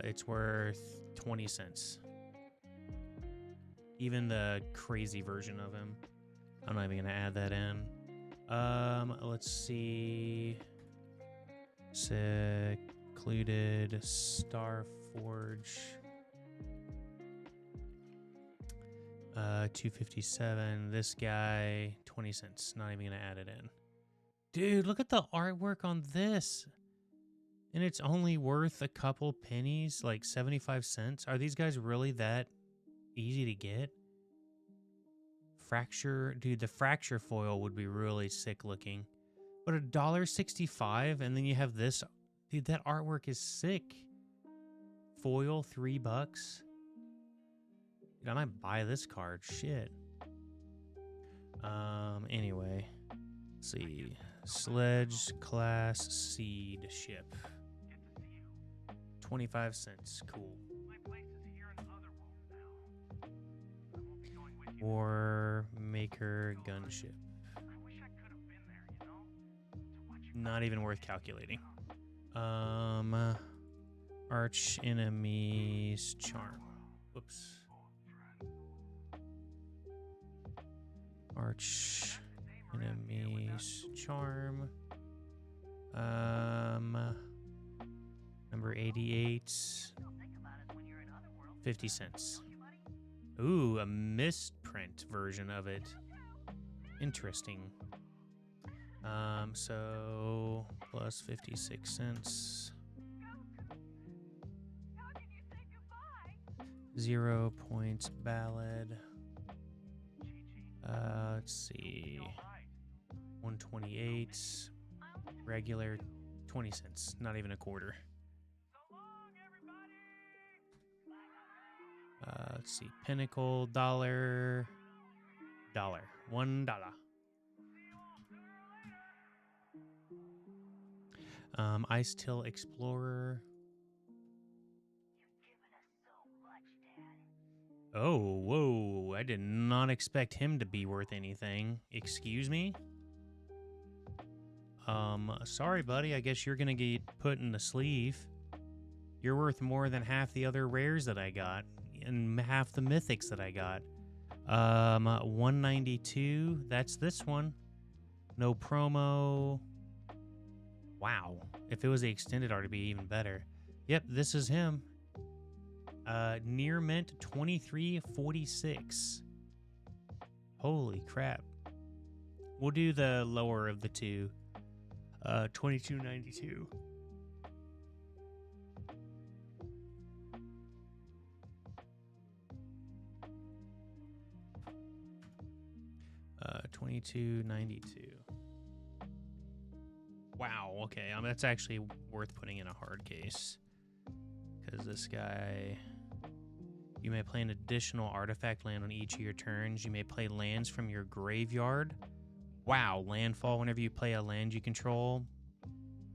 It's worth 20 cents. Even the crazy version of him. I'm not even gonna add that in. Let's see. Secluded Starforge. 257. This guy, 20 cents. Not even gonna add it in. Dude, look at the artwork on this. And it's only worth a couple pennies, like 75 cents. Are these guys really that easy to get? Fracture, dude, the fracture foil would be really sick looking. But $1.65, and then you have this. Dude, that artwork is sick. Foil, $3. Dude, I might buy this card. Shit. Anyway, let's see. Sledge class seed ship. 25 cents. Cool. War maker gunship. Not even worth calculating. Arch enemies charm. Whoops. Arch enemies charm. Number 88. 50 cents. Ooh, a misprint version of it. Interesting. So plus 56 cents. 0 points ballad. Let's see. 128. Regular 20 cents. Not even a quarter. Let's see. Pinnacle $1. $1. Ice Till Explorer. Oh, whoa. I did not expect him to be worth anything. Excuse me? Sorry, buddy. I guess you're gonna get put in the sleeve. You're worth more than half the other rares that I got, and half the mythics that I got. 192. That's this one. No promo. Wow. If it was the extended art, it'd be even better. Yep, this is him. Near mint 2346. Holy crap. We'll do the lower of the two. 2292. 2292. Wow, okay. That's actually worth putting in a hard case. Because this guy... You may play an additional artifact land on each of your turns. You may play lands from your graveyard. Wow, landfall whenever you play a land you control.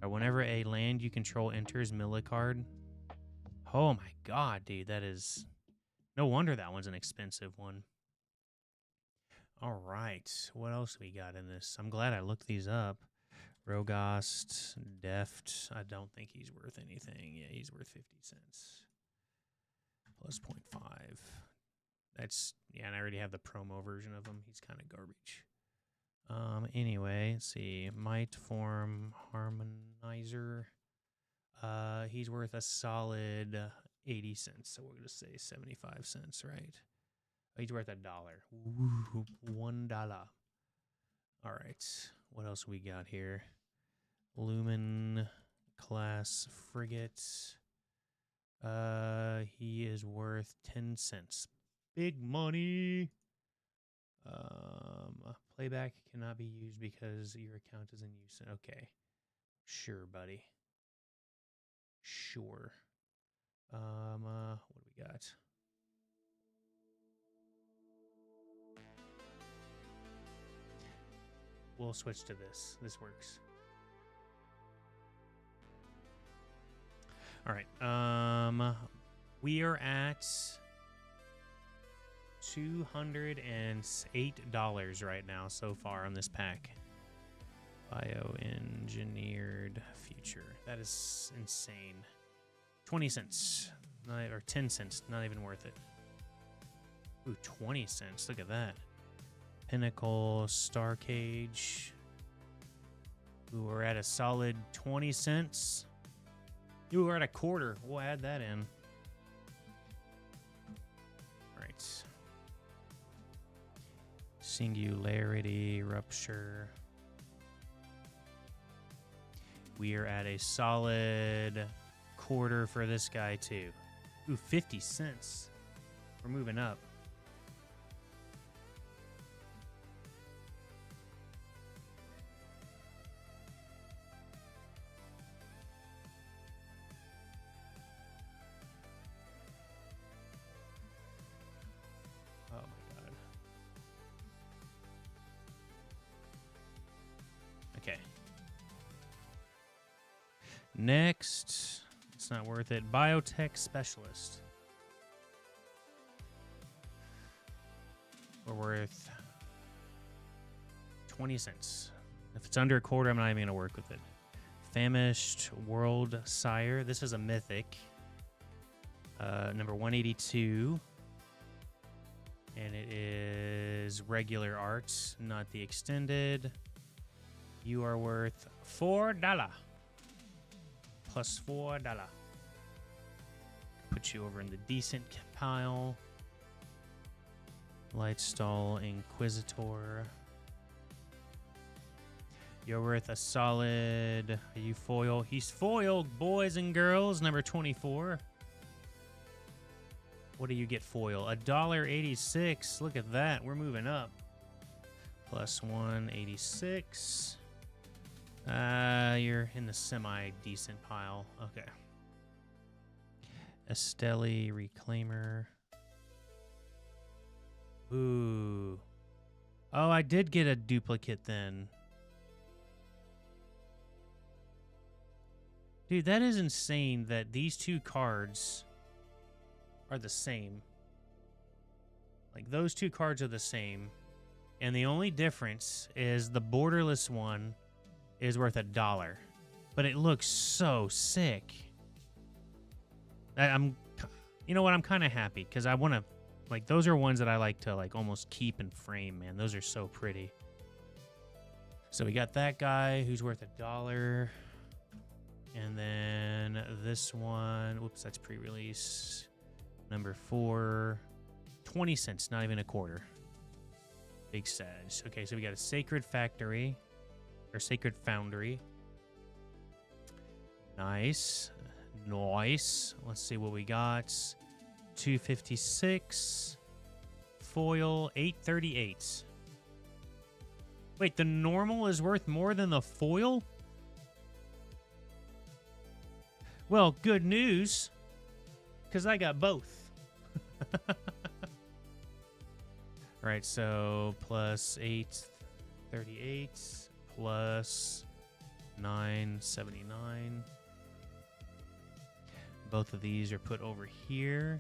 Or whenever a land you control enters mill a card. Oh my god, dude, that is... No wonder that one's an expensive one. All right, what else we got in this? I'm glad I looked these up. Rogost, Deft. I don't think he's worth anything. Yeah, he's worth 50 cents. Plus 0.5. That's, yeah, and I already have the promo version of him. He's kind of garbage. Anyway, let's see. Might Form Harmonizer. He's worth a solid 80 cents. So we're going to say 75 cents, right? Oh, he's worth $1. Ooh, $1. All right. What else we got here? Lumen class frigate. He is worth 10 cents. Big money. Playback cannot be used because your account is in use. Okay. Sure, buddy. Sure. What do we got? We'll switch to this. This works. All right. We are at $208 right now so far on this pack. Bioengineered future. That is insane. 20 cents. Or 10 cents. Not even worth it. Ooh, 20 cents. Look at that. Pinnacle Star Cage. Ooh, we're at a solid 20 cents. Ooh, we're at a quarter. We'll add that in. All right. Singularity Rupture. We are at a solid quarter for this guy, too. Ooh, 50 cents. We're moving up. Oh, my God. Okay. Next, it's not worth it. Biotech Specialist. We're worth 20 cents. If it's under a quarter, I'm not even going to work with it. Famished World Sire. This is a mythic. Number 182. And it is regular art, not the extended. You are worth $4. Plus $4. Put you over in the decent pile. Lightstall Inquisitor. You're worth a solid. Are you foil? He's foil, boys and girls. Number 24. What do you get foil? $1.86. Look at that. We're moving up. Plus 186. You're in the semi-decent pile. Okay. Esteli Reclaimer. Ooh. Oh, I did get a duplicate then. Dude, that is insane that these two cards are the same. Like, those two cards are the same. And the only difference is the borderless one is worth $1. But it looks so sick. You know what? I'm kind of happy because I want to, like, those are ones that I like to, like, almost keep and frame, man. Those are so pretty. So we got that guy who's worth $1. And then this one, whoops, that's pre-release. Number 4, 20 cents, not even a quarter. Big Sag. Okay, so we got a Sacred Factory, or Sacred Foundry. Nice. Nice. Let's see what we got. 256. Foil, 838. Wait, the normal is worth more than the foil? Well, good news, because I got both. All right, so plus 838 plus 979. Both of these are put over here.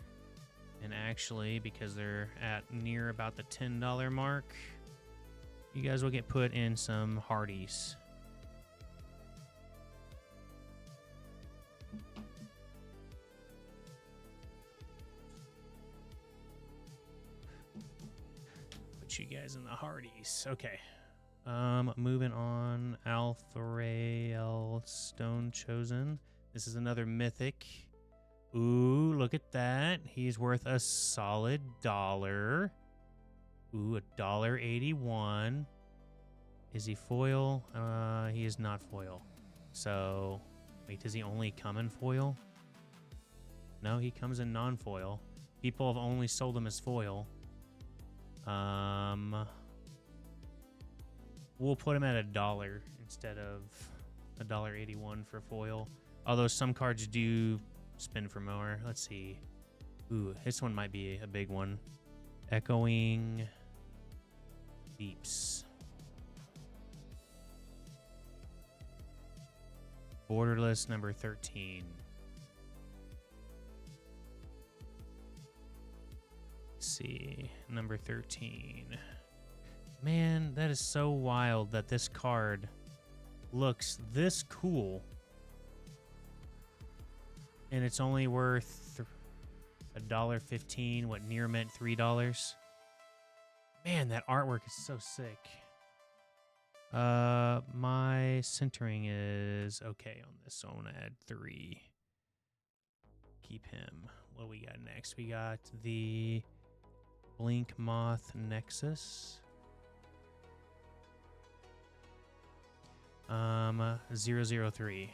And actually, because they're at near about the $10 mark, you guys will get put in some Hardies. Put you guys in the Hardies. Okay. Moving on. Althrael Stone Chosen. This is another mythic. Ooh, look at that. He's worth a solid $1. Ooh, $1.81. Is he foil? He is not foil. So, wait, does he only come in foil? No, he comes in non-foil. People have only sold him as foil. We'll put him at $1 instead of $1.81 for foil. Although some cards do spin for more. Let's see. Ooh, this one might be a big one. Echoing Deeps. Borderless number 13. Let's see. Number 13. Man, that is so wild that this card looks this cool. And it's only worth $1.15, what near meant $3. Man, that artwork is so sick. My centering is okay on this, so I'm gonna add 3. Keep him. What we got next? We got the Blink Moth Nexus. 003.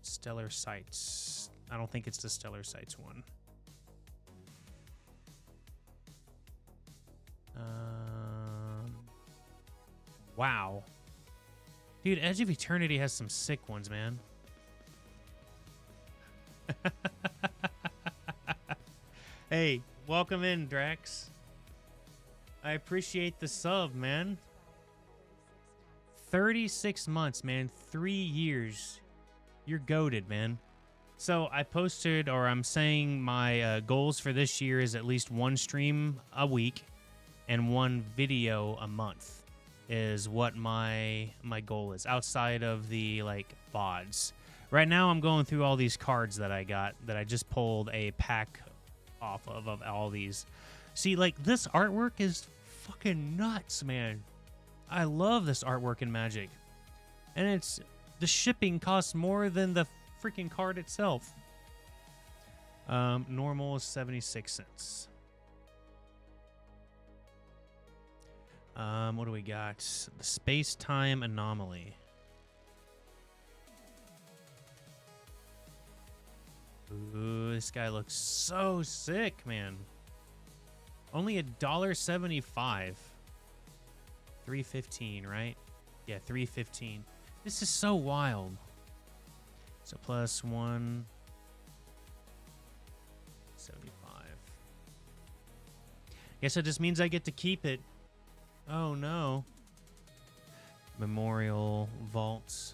Stellar Sights. I don't think it's the Stellar Sights one. Wow. Dude, Edge of Eternity has some sick ones, man. Hey, welcome in, Drax. I appreciate the sub, man. 36 months, man. 3 years. You're goated, man. So I posted, or I'm saying my goals for this year is at least 1 stream a week and 1 video a month is what my goal is outside of the like VODs. Right now, I'm going through all these cards that I got that I just pulled a pack off of all these. See, like, this artwork is fucking nuts, man. I love this artwork in Magic. And the shipping costs more than the freaking card itself. Normal is 76 cents. What do we got? The space-time anomaly. Ooh, this guy looks so sick, man. Only $1.75. $3.15, right? Yeah, $3.15. This is so wild. So plus 175. Guess it just means I get to keep it. Oh no. Memorial vaults.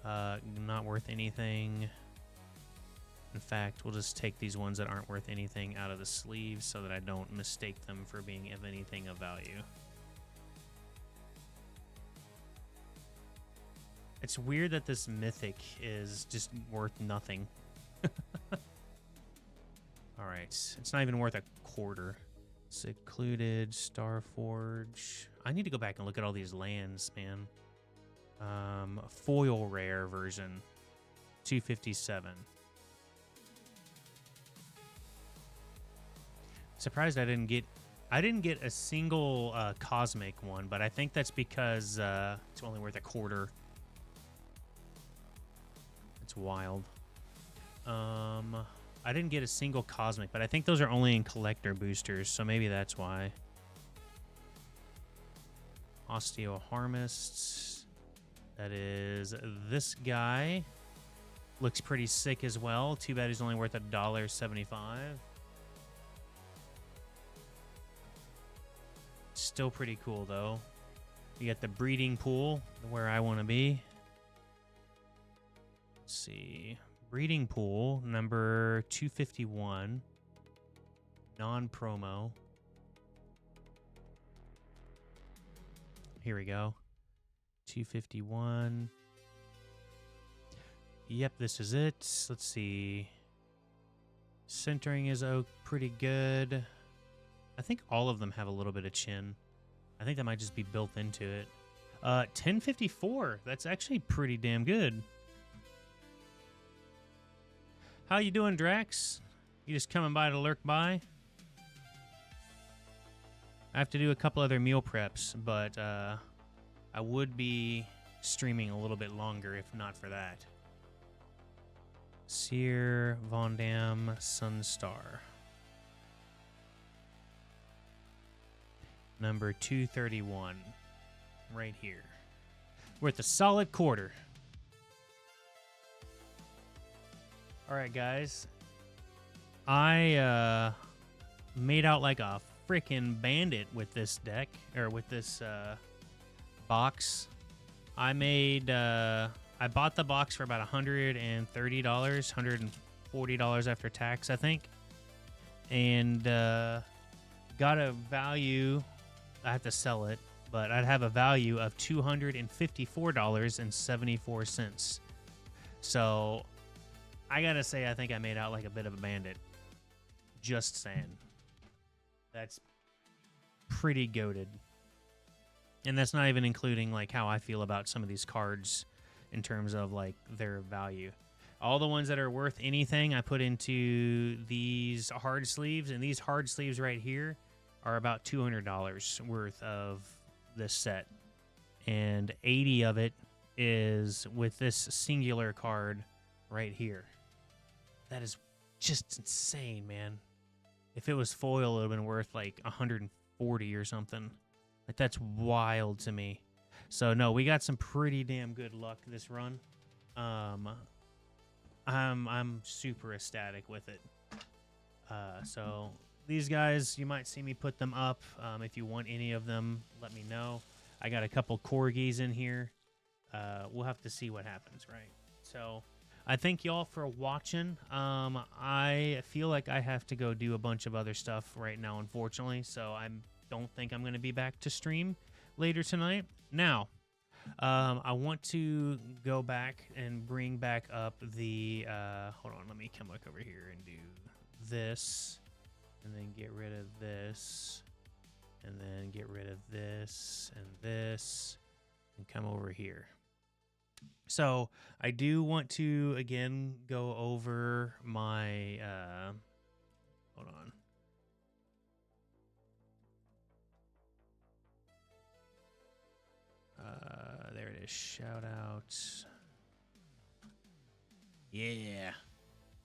Not worth anything. In fact, we'll just take these ones that aren't worth anything out of the sleeves so that I don't mistake them for being of anything of value. It's weird that this mythic is just worth nothing. Alright, it's not even worth a quarter. Secluded, Starforge. I need to go back and look at all these lands, man. Foil rare version. 257. Surprised I didn't get a single cosmic one, but I think that's because it's only worth a quarter. It's wild. I didn't get a single cosmic, but I think those are only in collector boosters, so maybe that's why. Osteoharmist. That is this guy. Looks pretty sick as well. Too bad he's only worth $1.75. Still pretty cool, though. You got the breeding pool, where I want to be. Let's see. Breeding pool, number 251. Non-promo. Here we go. 251. Yep, this is it. Let's see. Centering is pretty good. I think all of them have a little bit of chin. I think that might just be built into it. 1054. That's actually pretty damn good. How you doing, Drax? You just coming by to lurk by? I have to do a couple other meal preps, but I would be streaming a little bit longer if not for that. Seer, Von Dam, Sunstar. Number 231. Right here. Worth a solid quarter. Alright, guys. I made out like a freaking bandit with this deck, or with this box. I bought the box for about $130, $140 after tax, I think. And got a value, I have to sell it, but I'd have a value of $254.74. So I gotta say, I think I made out like a bit of a bandit. Just saying. That's pretty goated. And that's not even including like how I feel about some of these cards in terms of like their value. All the ones that are worth anything I put into these hard sleeves, and these hard sleeves right here are about $200 worth of this set. And 80 of it is with this singular card right here. That is just insane, man. If it was foil, it would have been worth like 140 or something. Like, that's wild to me. So no, we got some pretty damn good luck this run. I'm super ecstatic with it. So these guys, you might see me put them up. If you want any of them, let me know. I got a couple corgis in here. We'll have to see what happens, right? So I thank y'all for watching. I feel like I have to go do a bunch of other stuff right now, unfortunately. So I don't think I'm going to be back to stream later tonight. Now, I want to go back and bring back up the, hold on, let me come back over here and do this, and then get rid of this, and then get rid of this, and come over here. So I do want to, again, go over my, hold on. There it is. Shout out. Yeah.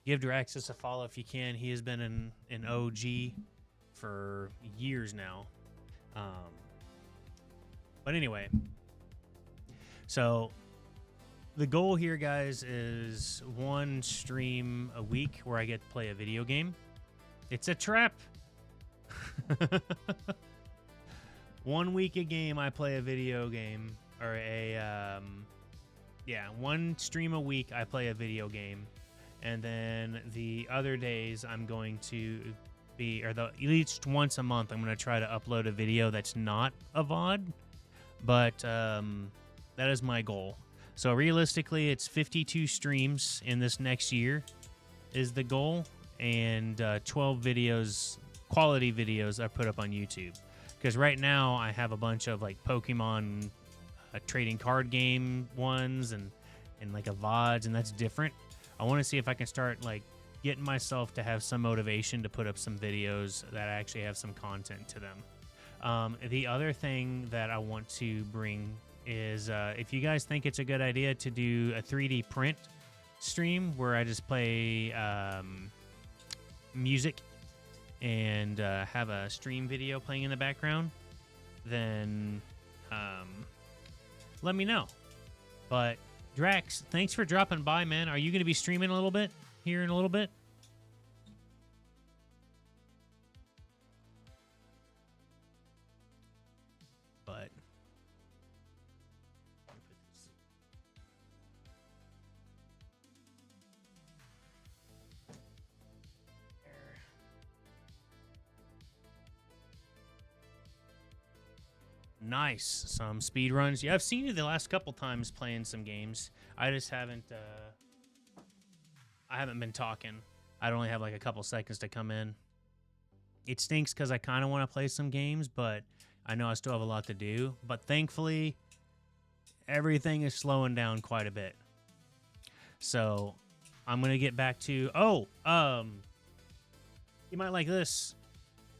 Give Draxus a follow if you can. He has been an OG for years now. But anyway. So the goal here, guys, is one stream a week where I get to play a video game. It's a trap. 1 week a game I play a video game, or one stream a week I play a video game, and then the other days I'm going to be, or at least once a month I'm going to try to upload a video that's not a VOD, but that is my goal. So realistically, it's 52 streams in this next year is the goal, and 12 videos, quality videos I put up on YouTube. Because right now I have a bunch of like Pokemon trading card game ones and like a VODs, and that's different. I want to see if I can start like getting myself to have some motivation to put up some videos that actually have some content to them. The other thing that I want to bring is if you guys think it's a good idea to do a 3D print stream where I just play music and have a stream video playing in the background, then let me know. But Drax, thanks for dropping by, man. Are you going to be streaming a little bit here in a little bit? But nice. Some speed runs. Yeah, I've seen you the last couple times playing some games. I just haven't been talking. I'd only have like a couple seconds to come in. It stinks because I kind of want to play some games, but I know I still have a lot to do. But thankfully, everything is slowing down quite a bit. So I'm going to get back to... you might like this.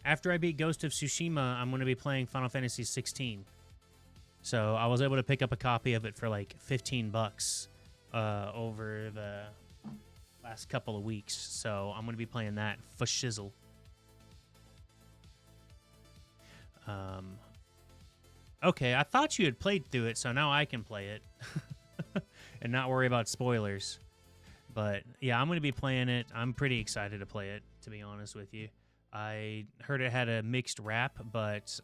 After I beat Ghost of Tsushima, I'm going to be playing Final Fantasy 16. So I was able to pick up a copy of it for like $15 over the last couple of weeks. So I'm going to be playing that for shizzle. Okay, I thought you had played through it, so now I can play it and not worry about spoilers. But yeah, I'm going to be playing it. I'm pretty excited to play it, to be honest with you. I heard it had a mixed rap, but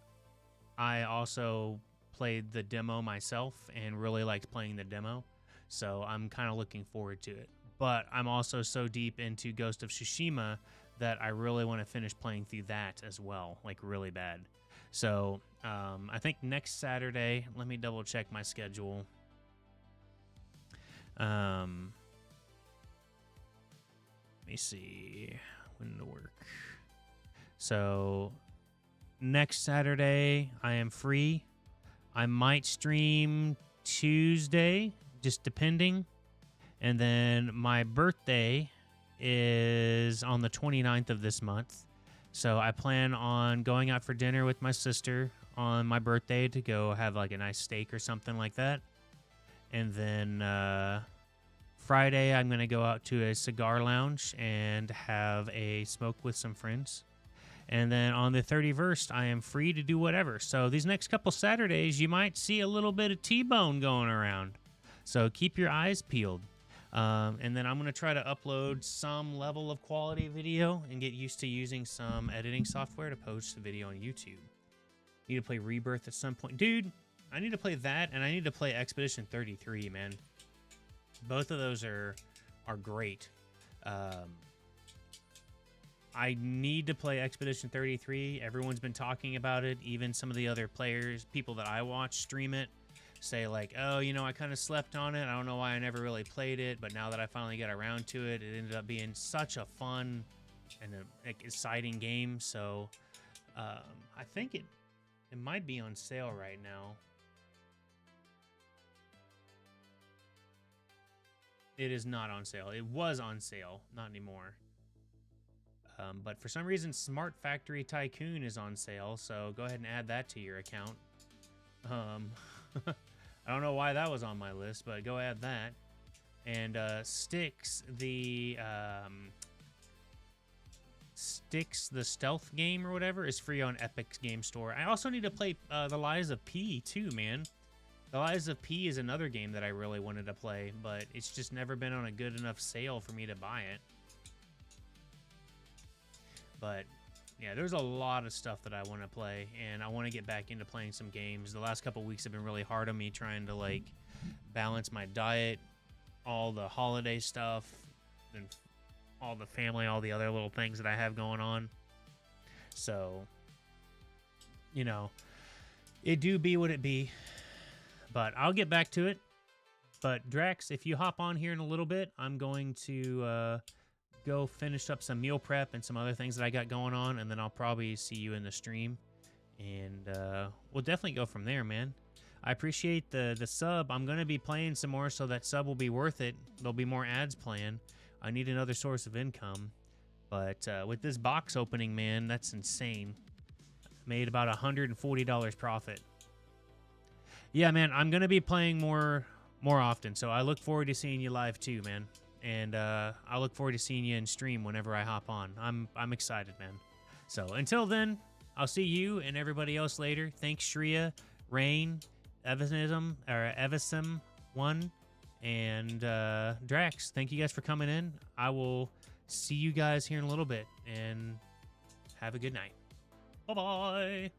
I also played the demo myself and really liked playing the demo. So I'm kind of looking forward to it. But I'm also so deep into Ghost of Tsushima that I really want to finish playing through that as well, like really bad. So I think next Saturday, let me double check my schedule. Let me see when to work. So next Saturday, I am free. I might stream Tuesday, just depending. And then my birthday is on the 29th of this month. So I plan on going out for dinner with my sister on my birthday to go have like a nice steak or something like that. And then Friday, I'm going to go out to a cigar lounge and have a smoke with some friends. And then on the 31st, I am free to do whatever. So these next couple Saturdays, you might see a little bit of T-Bone going around. So keep your eyes peeled. And then I'm going to try to upload some level of quality video and get used to using some editing software to post the video on YouTube. Need to play Rebirth at some point. Dude, I need to play that, and I need to play Expedition 33, man. Both of those are great. I need to play Expedition 33. Everyone's been talking about it. Even some of the other players, people that I watch stream it. say like, oh, you know, I kind of slept on it. I don't know why I never really played it, but now that I finally got around to it, it ended up being such a fun and exciting game. So I think it might be on sale right now. It is not on sale. It was on sale, not anymore. But for some reason, Smart Factory Tycoon is on sale, so go ahead and add that to your account. I don't know why that was on my list, but go add that. And Styx, the stealth game or whatever, is free on Epic's Game Store. I also need to play The Lies of P too, man. The Lies of P is another game that I really wanted to play, but it's just never been on a good enough sale for me to buy it. But yeah, there's a lot of stuff that I want to play, and I want to get back into playing some games. The last couple weeks have been really hard on me trying to like balance my diet, all the holiday stuff, and all the family, all the other little things that I have going on. So, you know, it do be what it be, but I'll get back to it. But Drax, if you hop on here in a little bit, I'm going to go finish up some meal prep and some other things that I got going on, and then I'll probably see you in the stream, and we'll definitely go from there, man. I appreciate the sub. I'm going to be playing some more, so that sub will be worth it. There'll be more ads playing. I need another source of income, but with this box opening, man, that's insane. Made about $140 profit. Yeah, man, I'm going to be playing more often, so I look forward to seeing you live too, man. And I look forward to seeing you in stream whenever I hop on. I'm excited, man. So until then, I'll see you and everybody else later. Thanks, Shreya, Rain, Evism1, and Drax. Thank you guys for coming in. I will see you guys here in a little bit, and have a good night. Bye-bye.